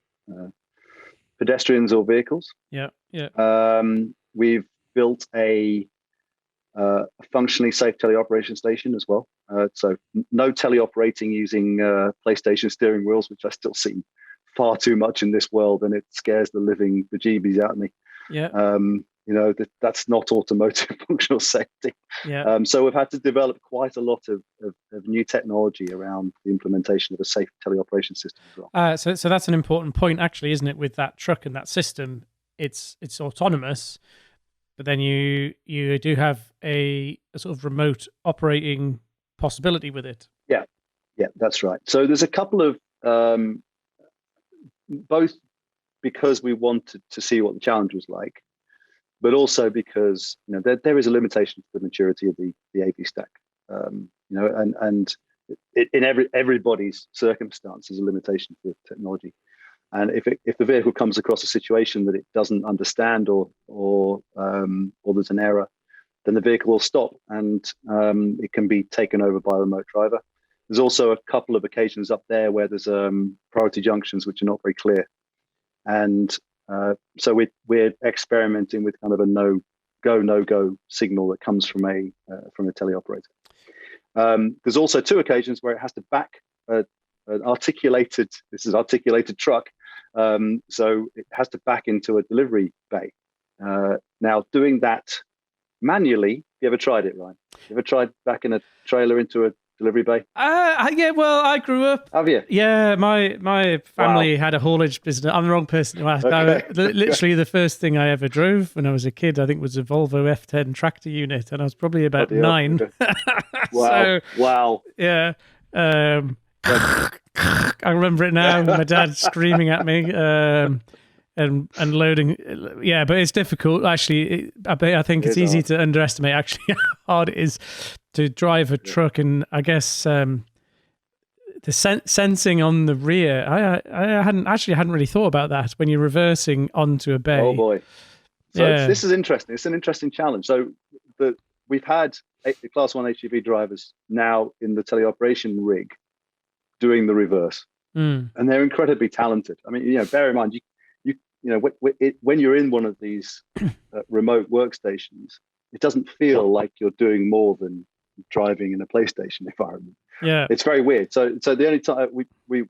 Speaker 2: pedestrians or vehicles.
Speaker 1: Yeah.
Speaker 2: We've built a functionally safe teleoperation station as well. So no teleoperating using PlayStation steering wheels, which I still see far too much in this world, and it scares the living bejeebies out of me.
Speaker 1: Yeah.
Speaker 2: that's not automotive functional safety.
Speaker 1: Yeah.
Speaker 2: So we've had to develop quite a lot of new technology around the implementation of a safe teleoperation system as well.
Speaker 1: So that's an important point, actually, isn't it? With that truck and that system, it's autonomous, but then you do have a sort of remote operating possibility with it.
Speaker 2: Yeah, that's right. So there's a couple of both because we wanted to see what the challenge was like, but also because there is a limitation to the maturity of the AV stack. And in everybody's circumstance, there's a limitation for technology. And if the vehicle comes across a situation that it doesn't understand or there's an error, then the vehicle will stop and it can be taken over by a remote driver. There's also a couple of occasions up there where there's priority junctions which are not very clear, and so we're experimenting with kind of a no-go signal that comes from a teleoperator. There's also two occasions where it has to back an articulated truck, so it has to back into a delivery bay. Now, doing that manually, you ever tried it, Ryan? You ever tried backing a trailer into a delivery bay?
Speaker 1: Yeah, well, I grew up.
Speaker 2: Have you?
Speaker 1: Yeah, my family had a haulage business. I'm the wrong person to ask.
Speaker 2: Okay.
Speaker 1: Literally, the first thing I ever drove when I was a kid, I think, was a Volvo F10 tractor unit, and I was probably about 9.
Speaker 2: Okay. Wow!
Speaker 1: So,
Speaker 2: wow!
Speaker 1: Yeah. I remember it now. My dad screaming at me. And loading, yeah, but it's difficult actually. I think it's easy to underestimate actually how hard it is to drive a truck, and I guess the sensing on the rear. I hadn't really thought about that when you're reversing onto a bay.
Speaker 2: Oh boy! So this is interesting. It's an interesting challenge. So we've had the Class 1 HGV drivers now in the teleoperation rig doing the reverse, and they're incredibly talented. I mean, bear in mind when you're in one of these remote workstations, it doesn't feel like you're doing more than driving in a PlayStation environment.
Speaker 1: Yeah,
Speaker 2: it's very weird. So the only time we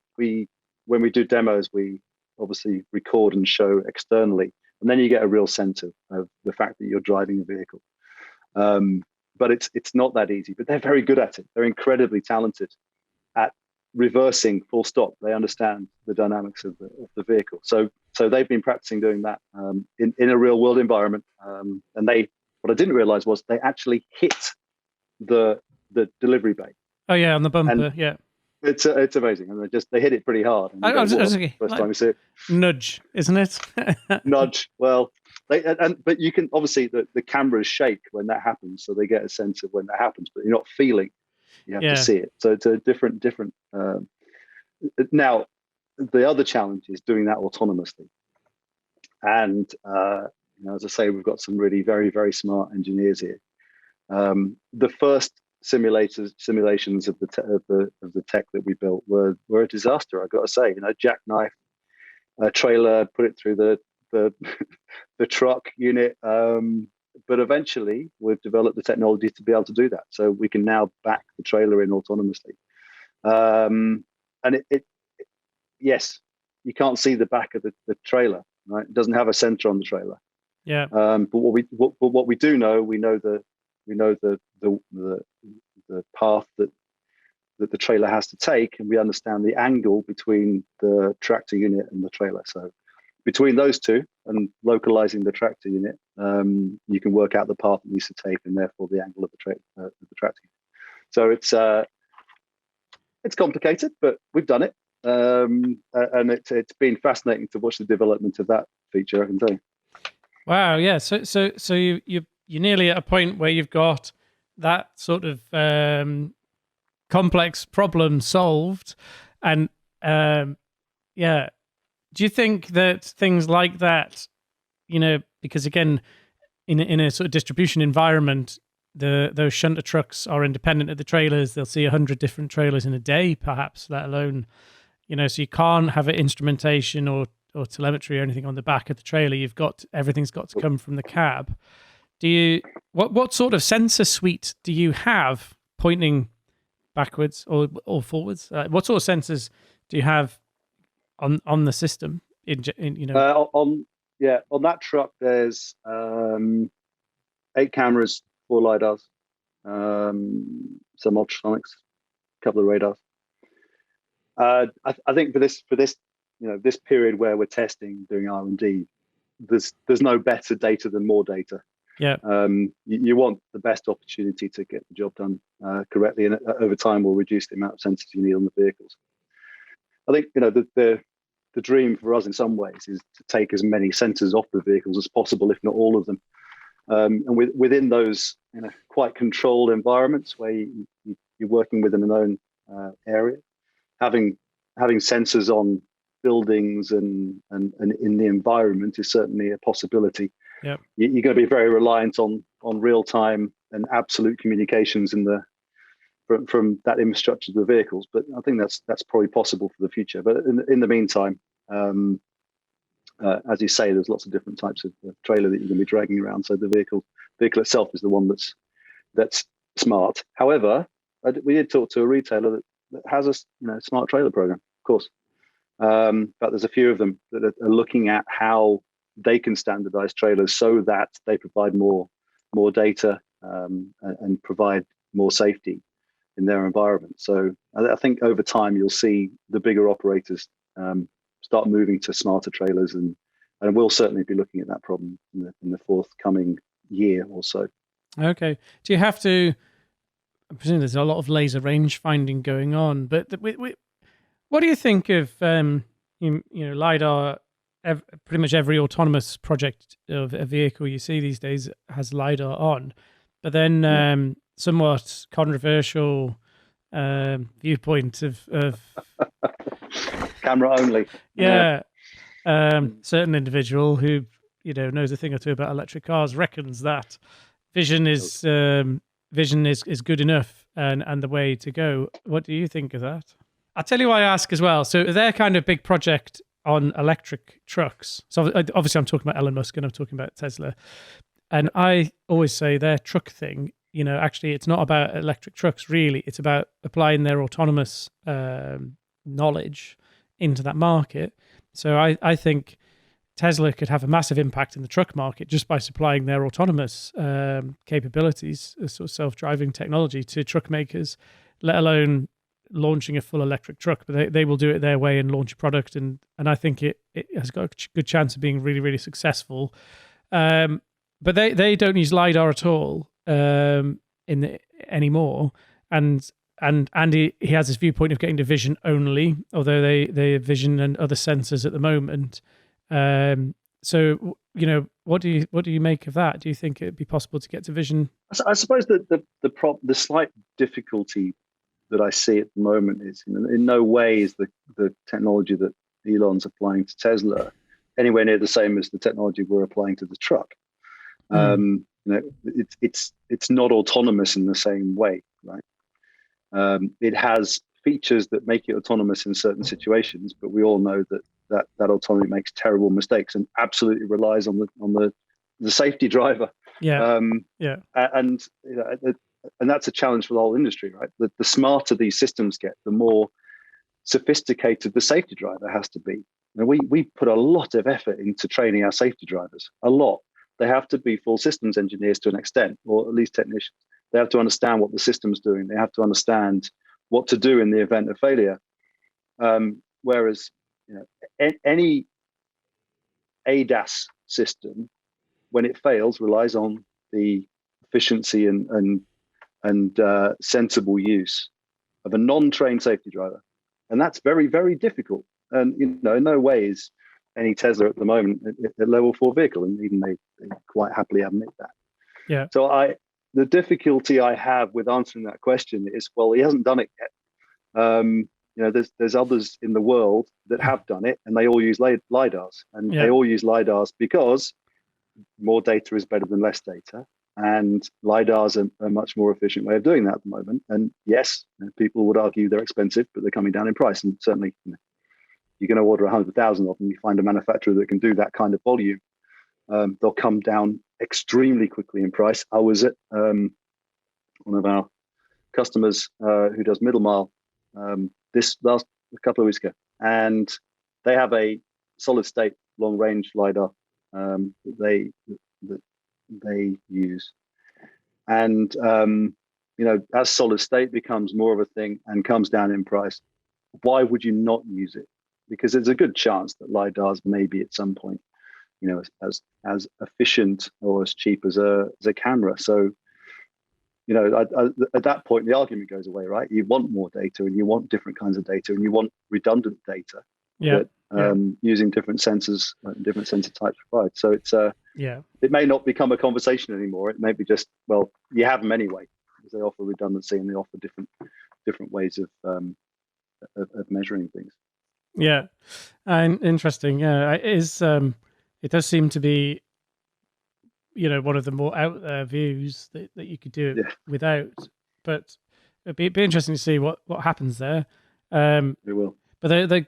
Speaker 2: when we do demos, we obviously record and show externally, and then you get a real sense of the fact that you're driving a vehicle. But it's not that easy. But they're very good at it. They're incredibly talented at reversing full stop. They understand the dynamics of the vehicle. So they've been practicing doing that in a real world environment. And what I didn't realize was they actually hit the delivery bay.
Speaker 1: Oh yeah, on the bumper.
Speaker 2: And
Speaker 1: yeah,
Speaker 2: it's amazing, and they hit it pretty hard. First time you see it,
Speaker 1: nudge, isn't it?
Speaker 2: Nudge. Well, but you can obviously the cameras shake when that happens, so they get a sense of when that happens, but you're not feeling. You have to see it. So it's a different. Now, the other challenge is doing that autonomously. And as I say, we've got some really very, very smart engineers here. The first simulations of the tech that we built were a disaster. I've got to say, jackknife a trailer, put it through the truck unit. But eventually, we've developed the technology to be able to do that. So we can now back the trailer in autonomously. And yes, you can't see the back of the trailer, right? It doesn't have a sensor on the trailer.
Speaker 1: Yeah.
Speaker 2: But what we do know, we know the path that the trailer has to take, and we understand the angle between the tractor unit and the trailer. So between those two and localizing the tractor unit, you can work out the path it needs to take, and therefore the angle of the tractor unit. So it's complicated, but we've done it, and it's been fascinating to watch the development of that feature, I can tell you.
Speaker 1: Wow, yeah. So you're nearly at a point where you've got that sort of complex problem solved, and yeah. Do you think that things like that, because again, in a sort of distribution environment, those shunter trucks are independent of the trailers. They'll see 100 different trailers in a day, perhaps, let alone, so you can't have an instrumentation or telemetry or anything on the back of the trailer. Everything's got to come from the cab. What sort of sensor suite do you have pointing backwards or forwards? What sort of sensors do you have on the system?
Speaker 2: Yeah, on that truck, there's 8 cameras, 4 LiDARs, some ultrasonics, a couple of radars. I think for this, this period where we're testing, doing R&D, there's no better data than more data.
Speaker 1: Yeah.
Speaker 2: You want the best opportunity to get the job done correctly, and over time will reduce the amount of sensors you need on the vehicles. I think the dream for us in some ways is to take as many sensors off the vehicles as possible, if not all of them. And within those quite controlled environments where you're working within a known area, having sensors on buildings and in the environment is certainly a possibility.
Speaker 1: Yeah,
Speaker 2: you're going to be very reliant on real time and absolute communications from that infrastructure to the vehicles. But I think that's probably possible for the future. But in the meantime, as you say, there's lots of different types of trailer that you're going to be dragging around. So the vehicle itself is the one that's smart. However, we did talk to a retailer that has a smart trailer program, of course. But there's a few of them that are looking at how they can standardize trailers so that they provide more data and provide more safety in their environment. So I think over time you'll see the bigger operators start moving to smarter trailers, and we'll certainly be looking at that problem in the forthcoming year or so.
Speaker 1: Okay. Do you have to? I presume there's a lot of laser range finding going on, but what do you think of LiDAR? Pretty much every autonomous project of a vehicle you see these days has LiDAR on, but then somewhat controversial viewpoint of
Speaker 2: camera only.
Speaker 1: Yeah. Certain individual who knows a thing or two about electric cars reckons that vision is good enough and the way to go. What do you think of that? I'll tell you why I ask as well. So their kind of big project on electric trucks. So obviously I'm talking about Elon Musk and I'm talking about Tesla. And I always say their truck thing, actually it's not about electric trucks really. It's about applying their autonomous knowledge into that market. So I think Tesla could have a massive impact in the truck market just by supplying their autonomous capabilities, sort of self-driving technology to truck makers, let alone launching a full electric truck. But they will do it their way and launch a product, and I think it has got a good chance of being really, really successful. But they don't use LiDAR at all anymore, and he has this viewpoint of getting to vision only, although they have vision and other sensors at the moment. So what do you make of that? Do you think it'd be possible to get to vision?
Speaker 2: I suppose that the slight difficulty that I see at the moment is in no way is the technology that Elon's applying to Tesla anywhere near the same as the technology we're applying to the truck. It's not autonomous in the same way, right? It has features that make it autonomous in certain situations, but we all know that autonomy makes terrible mistakes and absolutely relies on the safety driver.
Speaker 1: Yeah.
Speaker 2: And that's a challenge for the whole industry, right? The smarter these systems get, the more sophisticated the safety driver has to be. And we put a lot of effort into training our safety drivers, a lot. They have to be full systems engineers to an extent, or at least technicians. They have to understand what the system's doing. They have to understand what to do in the event of failure. Whereas any ADAS system, when it fails, relies on the efficiency and sensible use of a non-trained safety driver, and that's very, very difficult. And in no way is any Tesla at the moment a level 4 vehicle, and even they quite happily admit that.
Speaker 1: Yeah.
Speaker 2: So the difficulty I have with answering that question is, well, he hasn't done it yet. There's others in the world that have done it, and they all use LiDARs, and they all use LiDARs because more data is better than less data, and LiDARs are a much more efficient way of doing that at the moment. And yes, people would argue they're expensive, but they're coming down in price, and certainly you're going to order 100,000 of them, you find a manufacturer that can do that kind of volume, they'll come down extremely quickly in price. I was at one of our customers who does middle mile this last couple of weeks ago, and they have a solid state long range LiDAR that they use. And as solid state becomes more of a thing and comes down in price, why would you not use it? Because there's a good chance that LiDARs may be at some point, as efficient or as cheap as a camera. So, at that point, the argument goes away, right? You want more data, and you want different kinds of data, and you want redundant data that using different sensors, different sensor types provide. So it may not become a conversation anymore. It may be just, well, you have them anyway, because they offer redundancy and they offer different ways of measuring things.
Speaker 1: Yeah, and interesting. Yeah, it does seem to be, one of the more out there views that you could do it without. But it'd be interesting to see what happens there.
Speaker 2: It will.
Speaker 1: But the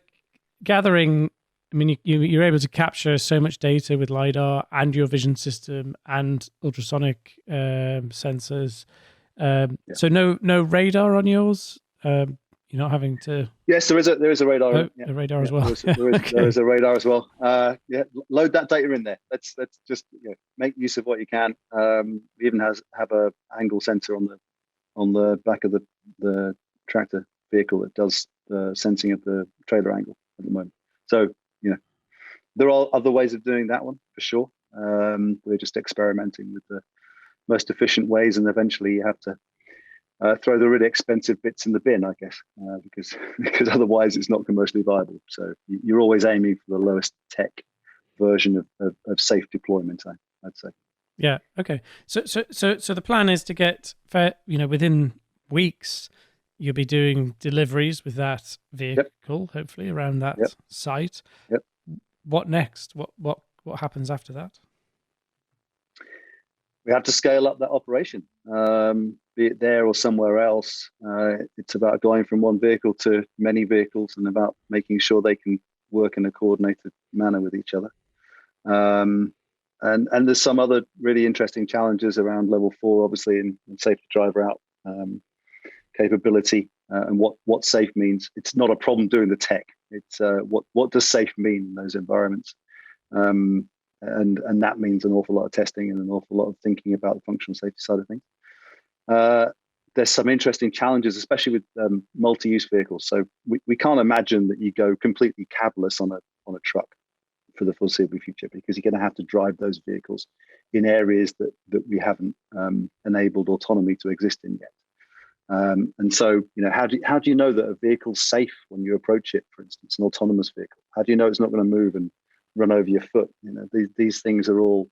Speaker 1: gathering, I mean, you're able to capture so much data with LiDAR and your vision system and ultrasonic sensors. So no radar on yours. You're not having to.
Speaker 2: Yes, there is a radar.
Speaker 1: Oh, a radar as well.
Speaker 2: There is a radar as well. Load that data in there. Let's just make use of what you can. We even have a angle sensor on the back of the tractor vehicle that does the sensing of the trailer angle at the moment. So there are other ways of doing that one for sure. We're just experimenting with the most efficient ways, and eventually you have to throw the really expensive bits in the bin, I guess, because otherwise it's not commercially viable. So you're always aiming for the lowest tech version of safe deployment, I'd say.
Speaker 1: Yeah. Okay. So the plan is to get, within weeks, you'll be doing deliveries with that vehicle, hopefully around that site.
Speaker 2: Yep.
Speaker 1: What next? What happens after that?
Speaker 2: We have to scale up that operation, be it there or somewhere else. It's about going from one vehicle to many vehicles, and about making sure they can work in a coordinated manner with each other. And there's some other really interesting challenges around level 4, obviously, in safety driver out capability, and what safe means. It's not a problem doing the tech. It's what does safe mean in those environments. And that means an awful lot of testing and an awful lot of thinking about the functional safety side of things. There's some interesting challenges, especially with multi-use vehicles. So we can't imagine that you go completely cabless on a truck for the foreseeable future, because you're going to have to drive those vehicles in areas that we haven't enabled autonomy to exist in yet. And so, how do you know that a vehicle's safe when you approach it? For instance, an autonomous vehicle. How do you know it's not going to move and run over your foot? These things are all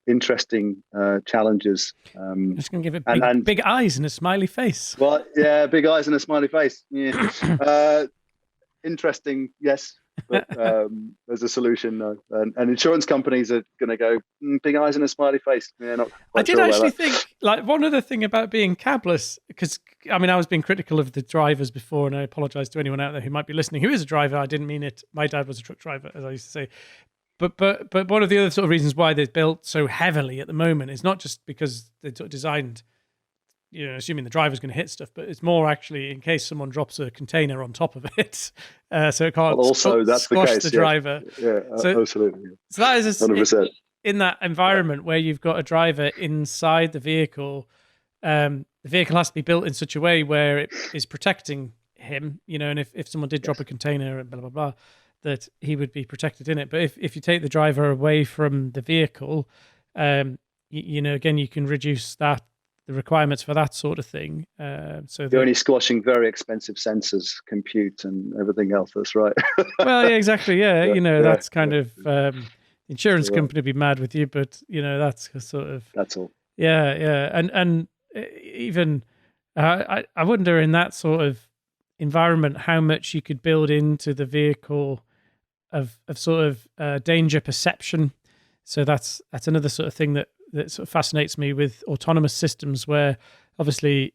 Speaker 2: interesting challenges.
Speaker 1: I'm just going to give it big eyes and a smiley face.
Speaker 2: Well, yeah, big eyes and a smiley face. Yeah. Interesting, yes, but there's a solution, no. And insurance companies are going to go, big eyes and a smiley face. Yeah, not
Speaker 1: I did
Speaker 2: sure
Speaker 1: actually think, one other thing about being cabless, because I was being critical of the drivers before, and I apologize to anyone out there who might be listening who is a driver. I didn't mean it. My dad was a truck driver, as I used to say. But one of the other sort of reasons why they're built so heavily at the moment is not just because they're designed, assuming the driver's going to hit stuff, but it's more actually in case someone drops a container on top of it, so it can't
Speaker 2: that's
Speaker 1: squash
Speaker 2: the case,
Speaker 1: the driver.
Speaker 2: Yeah, absolutely.
Speaker 1: So that is
Speaker 2: 100%.
Speaker 1: In that environment where you've got a driver inside the vehicle. The vehicle has to be built in such a way where it is protecting him, and if someone did drop a container and blah, blah, blah, that he would be protected in it. But if you take the driver away from the vehicle, again, you can reduce the requirements for that sort of thing. So
Speaker 2: you're only squashing very expensive sensors, compute, and everything else. That's right.
Speaker 1: Well, yeah, exactly. Yeah, that's kind of insurance company would be mad with you, but that's sort of.
Speaker 2: That's all.
Speaker 1: Yeah, and even I wonder in that sort of environment how much you could build into the vehicle of sort of danger perception. So that's another sort of thing that sort of fascinates me with autonomous systems, where obviously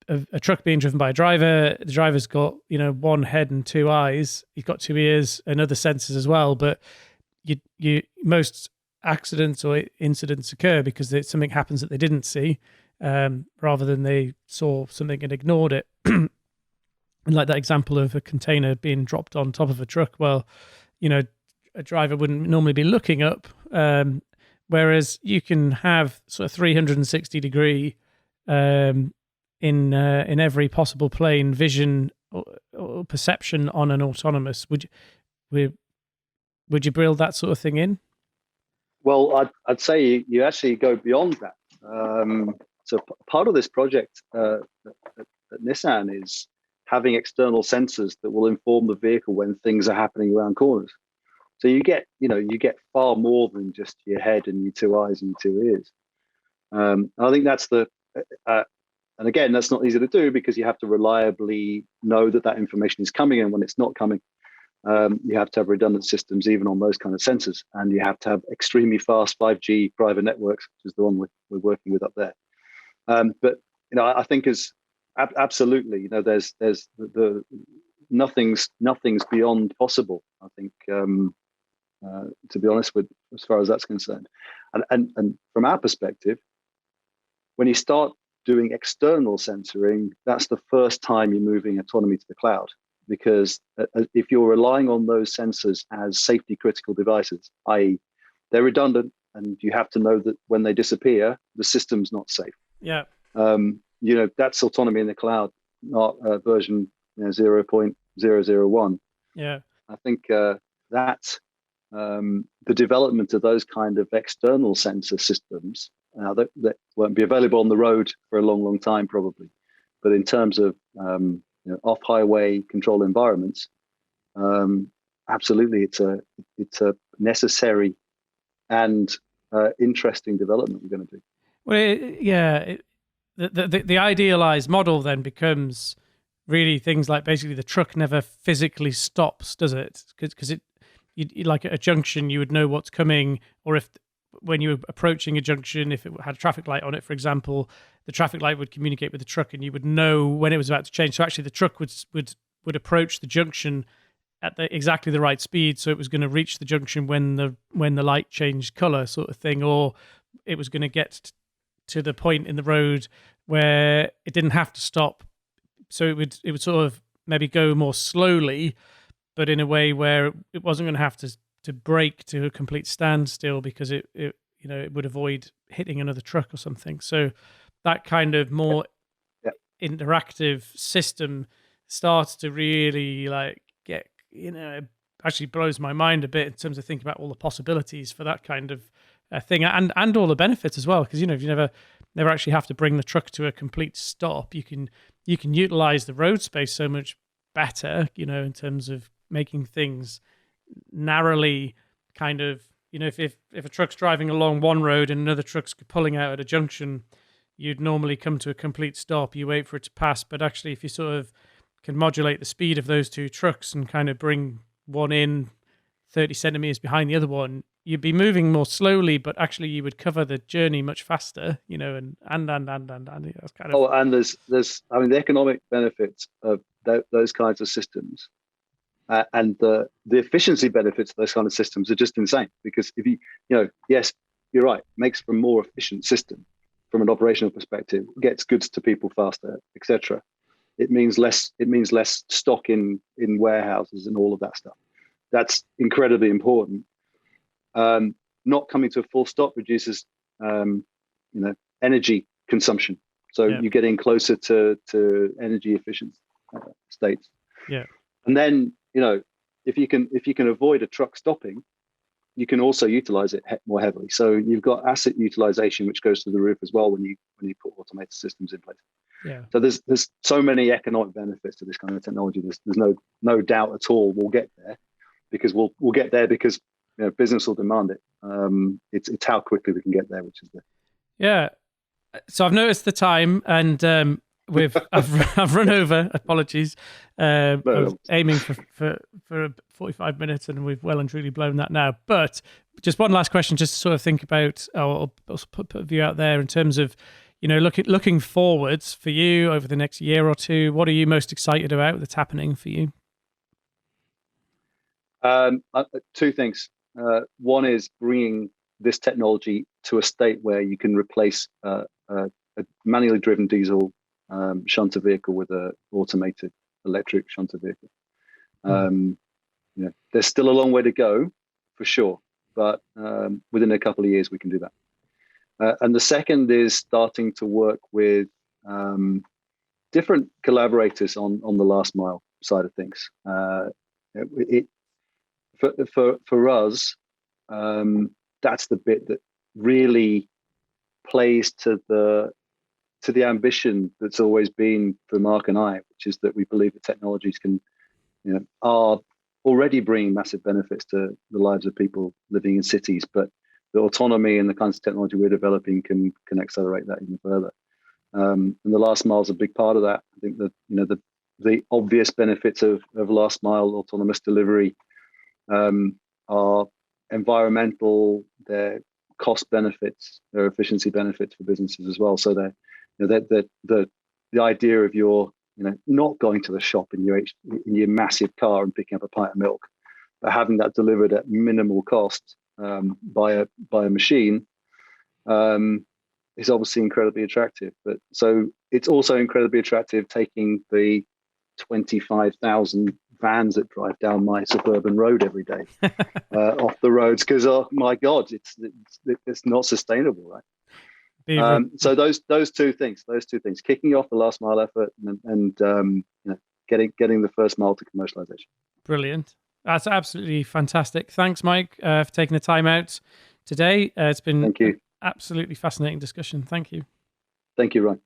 Speaker 1: a truck being driven by a driver, the driver's got one head and two eyes, he's got two ears and other sensors as well, but you most accidents or incidents occur because something happens that they didn't see, rather than they saw something and ignored it. And like that example of a container being dropped on top of a truck, well, a driver wouldn't normally be looking up. Whereas you can have sort of 360-degree in every possible plane vision or perception on an autonomous. Would you build that sort of thing in?
Speaker 2: Well, I'd say you actually go beyond that. So part of this project at Nissan is having external sensors that will inform the vehicle when things are happening around corners. So you get far more than just your head and your two eyes and your two ears. I think that's and again, that's not easy to do because you have to reliably know that information is coming, and when it's not coming, you have to have redundant systems even on those kind of sensors, and you have to have extremely fast 5G private networks, which is the one we're working with up there. But I think absolutely, there's the nothing's beyond possible. I think, to be honest, with as far as that's concerned, and from our perspective, when you start doing external sensoring, that's the first time you're moving autonomy to the cloud. Because if you're relying on those sensors as safety critical devices, i.e., they're redundant, and you have to know that when they disappear, the system's not safe.
Speaker 1: Yeah.
Speaker 2: That's autonomy in the cloud, not version 0.001.
Speaker 1: Yeah.
Speaker 2: I think that the development of those kind of external sensor systems that won't be available on the road for a long, long time probably, but in terms of off-highway control environments, absolutely, it's a necessary and interesting development we're going to do.
Speaker 1: Well, the idealized model then becomes really things like basically the truck never physically stops, does it? Because you like at a junction, you would know what's coming, or if when you were approaching a junction, if it had a traffic light on it, for example, the traffic light would communicate with the truck, and you would know when it was about to change. So actually, the truck would approach the junction at exactly the right speed, so it was going to reach the junction when the light changed color, sort of thing, or it was going to get to the point in the road where it didn't have to stop. So it would sort of maybe go more slowly, but in a way where it wasn't going to have to brake to a complete standstill because it would avoid hitting another truck or something. So that kind of more interactive system starts to really get, actually blows my mind a bit in terms of thinking about all the possibilities for that kind of thing, and all the benefits as well. Because if you never actually have to bring the truck to a complete stop, you can utilize the road space so much better, in terms of making things narrowly kind of, if a truck's driving along one road and another truck's pulling out at a junction, you'd normally come to a complete stop. You wait for it to pass, but actually if you sort of can modulate the speed of those two trucks and kind of bring one in 30 centimeters behind the other one, you'd be moving more slowly, but actually you would cover the journey much faster, and that's kind of...
Speaker 2: Oh, and there's the economic benefits of those kinds of systems. And the efficiency benefits of those kind of systems are just insane, because if yes, you're right, makes for a more efficient system from an operational perspective, gets goods to people faster, etc. It means less stock in warehouses and all of that stuff. That's incredibly important. Not coming to a full stop reduces energy consumption, so you're getting closer to energy efficient states.
Speaker 1: Yeah.
Speaker 2: And then if you can avoid a truck stopping, you can also utilize it more heavily. So you've got asset utilization, which goes to the roof as well when you put automated systems in place.
Speaker 1: Yeah.
Speaker 2: So there's so many economic benefits to this kind of technology. There's no doubt at all we'll get there, because we'll get there because business will demand it. It's how quickly we can get there, which is the...
Speaker 1: Yeah. So I've noticed the time, and I've run over. Apologies. I was aiming for 45 minutes, and we've well and truly blown that now. But just one last question, just to sort of think about, or put a view out there in terms of, looking forwards for you over the next year or two. What are you most excited about that's happening for you?
Speaker 2: Two things. One is bringing this technology to a state where you can replace a manually driven diesel shunter vehicle with an automated electric shunter vehicle. There's still a long way to go, for sure, but within a couple of years we can do that. And the second is starting to work with different collaborators on the last mile side of things. For us, that's the bit that really plays to the ambition that's always been for Mark and I, which is that we believe that technologies can, are already bringing massive benefits to the lives of people living in cities, but the autonomy and the kinds of technology we're developing can accelerate that even further. And the last mile is a big part of that. I think that the obvious benefits of last mile autonomous delivery are environmental, their cost benefits, their efficiency benefits for businesses as well. So the idea of your not going to the shop in your massive car and picking up a pint of milk, but having that delivered at minimal cost by a machine is obviously incredibly attractive. But so it's also incredibly attractive taking the 25,000 vans that drive down my suburban road every day off the roads, because oh my God, it's not sustainable, right? So those two things, kicking off the last mile effort and getting the first mile to commercialization.
Speaker 1: Brilliant. That's absolutely fantastic. Thanks, Mike, for taking the time out today. It's been an absolutely fascinating discussion. Thank you.
Speaker 2: Thank you, Ryan.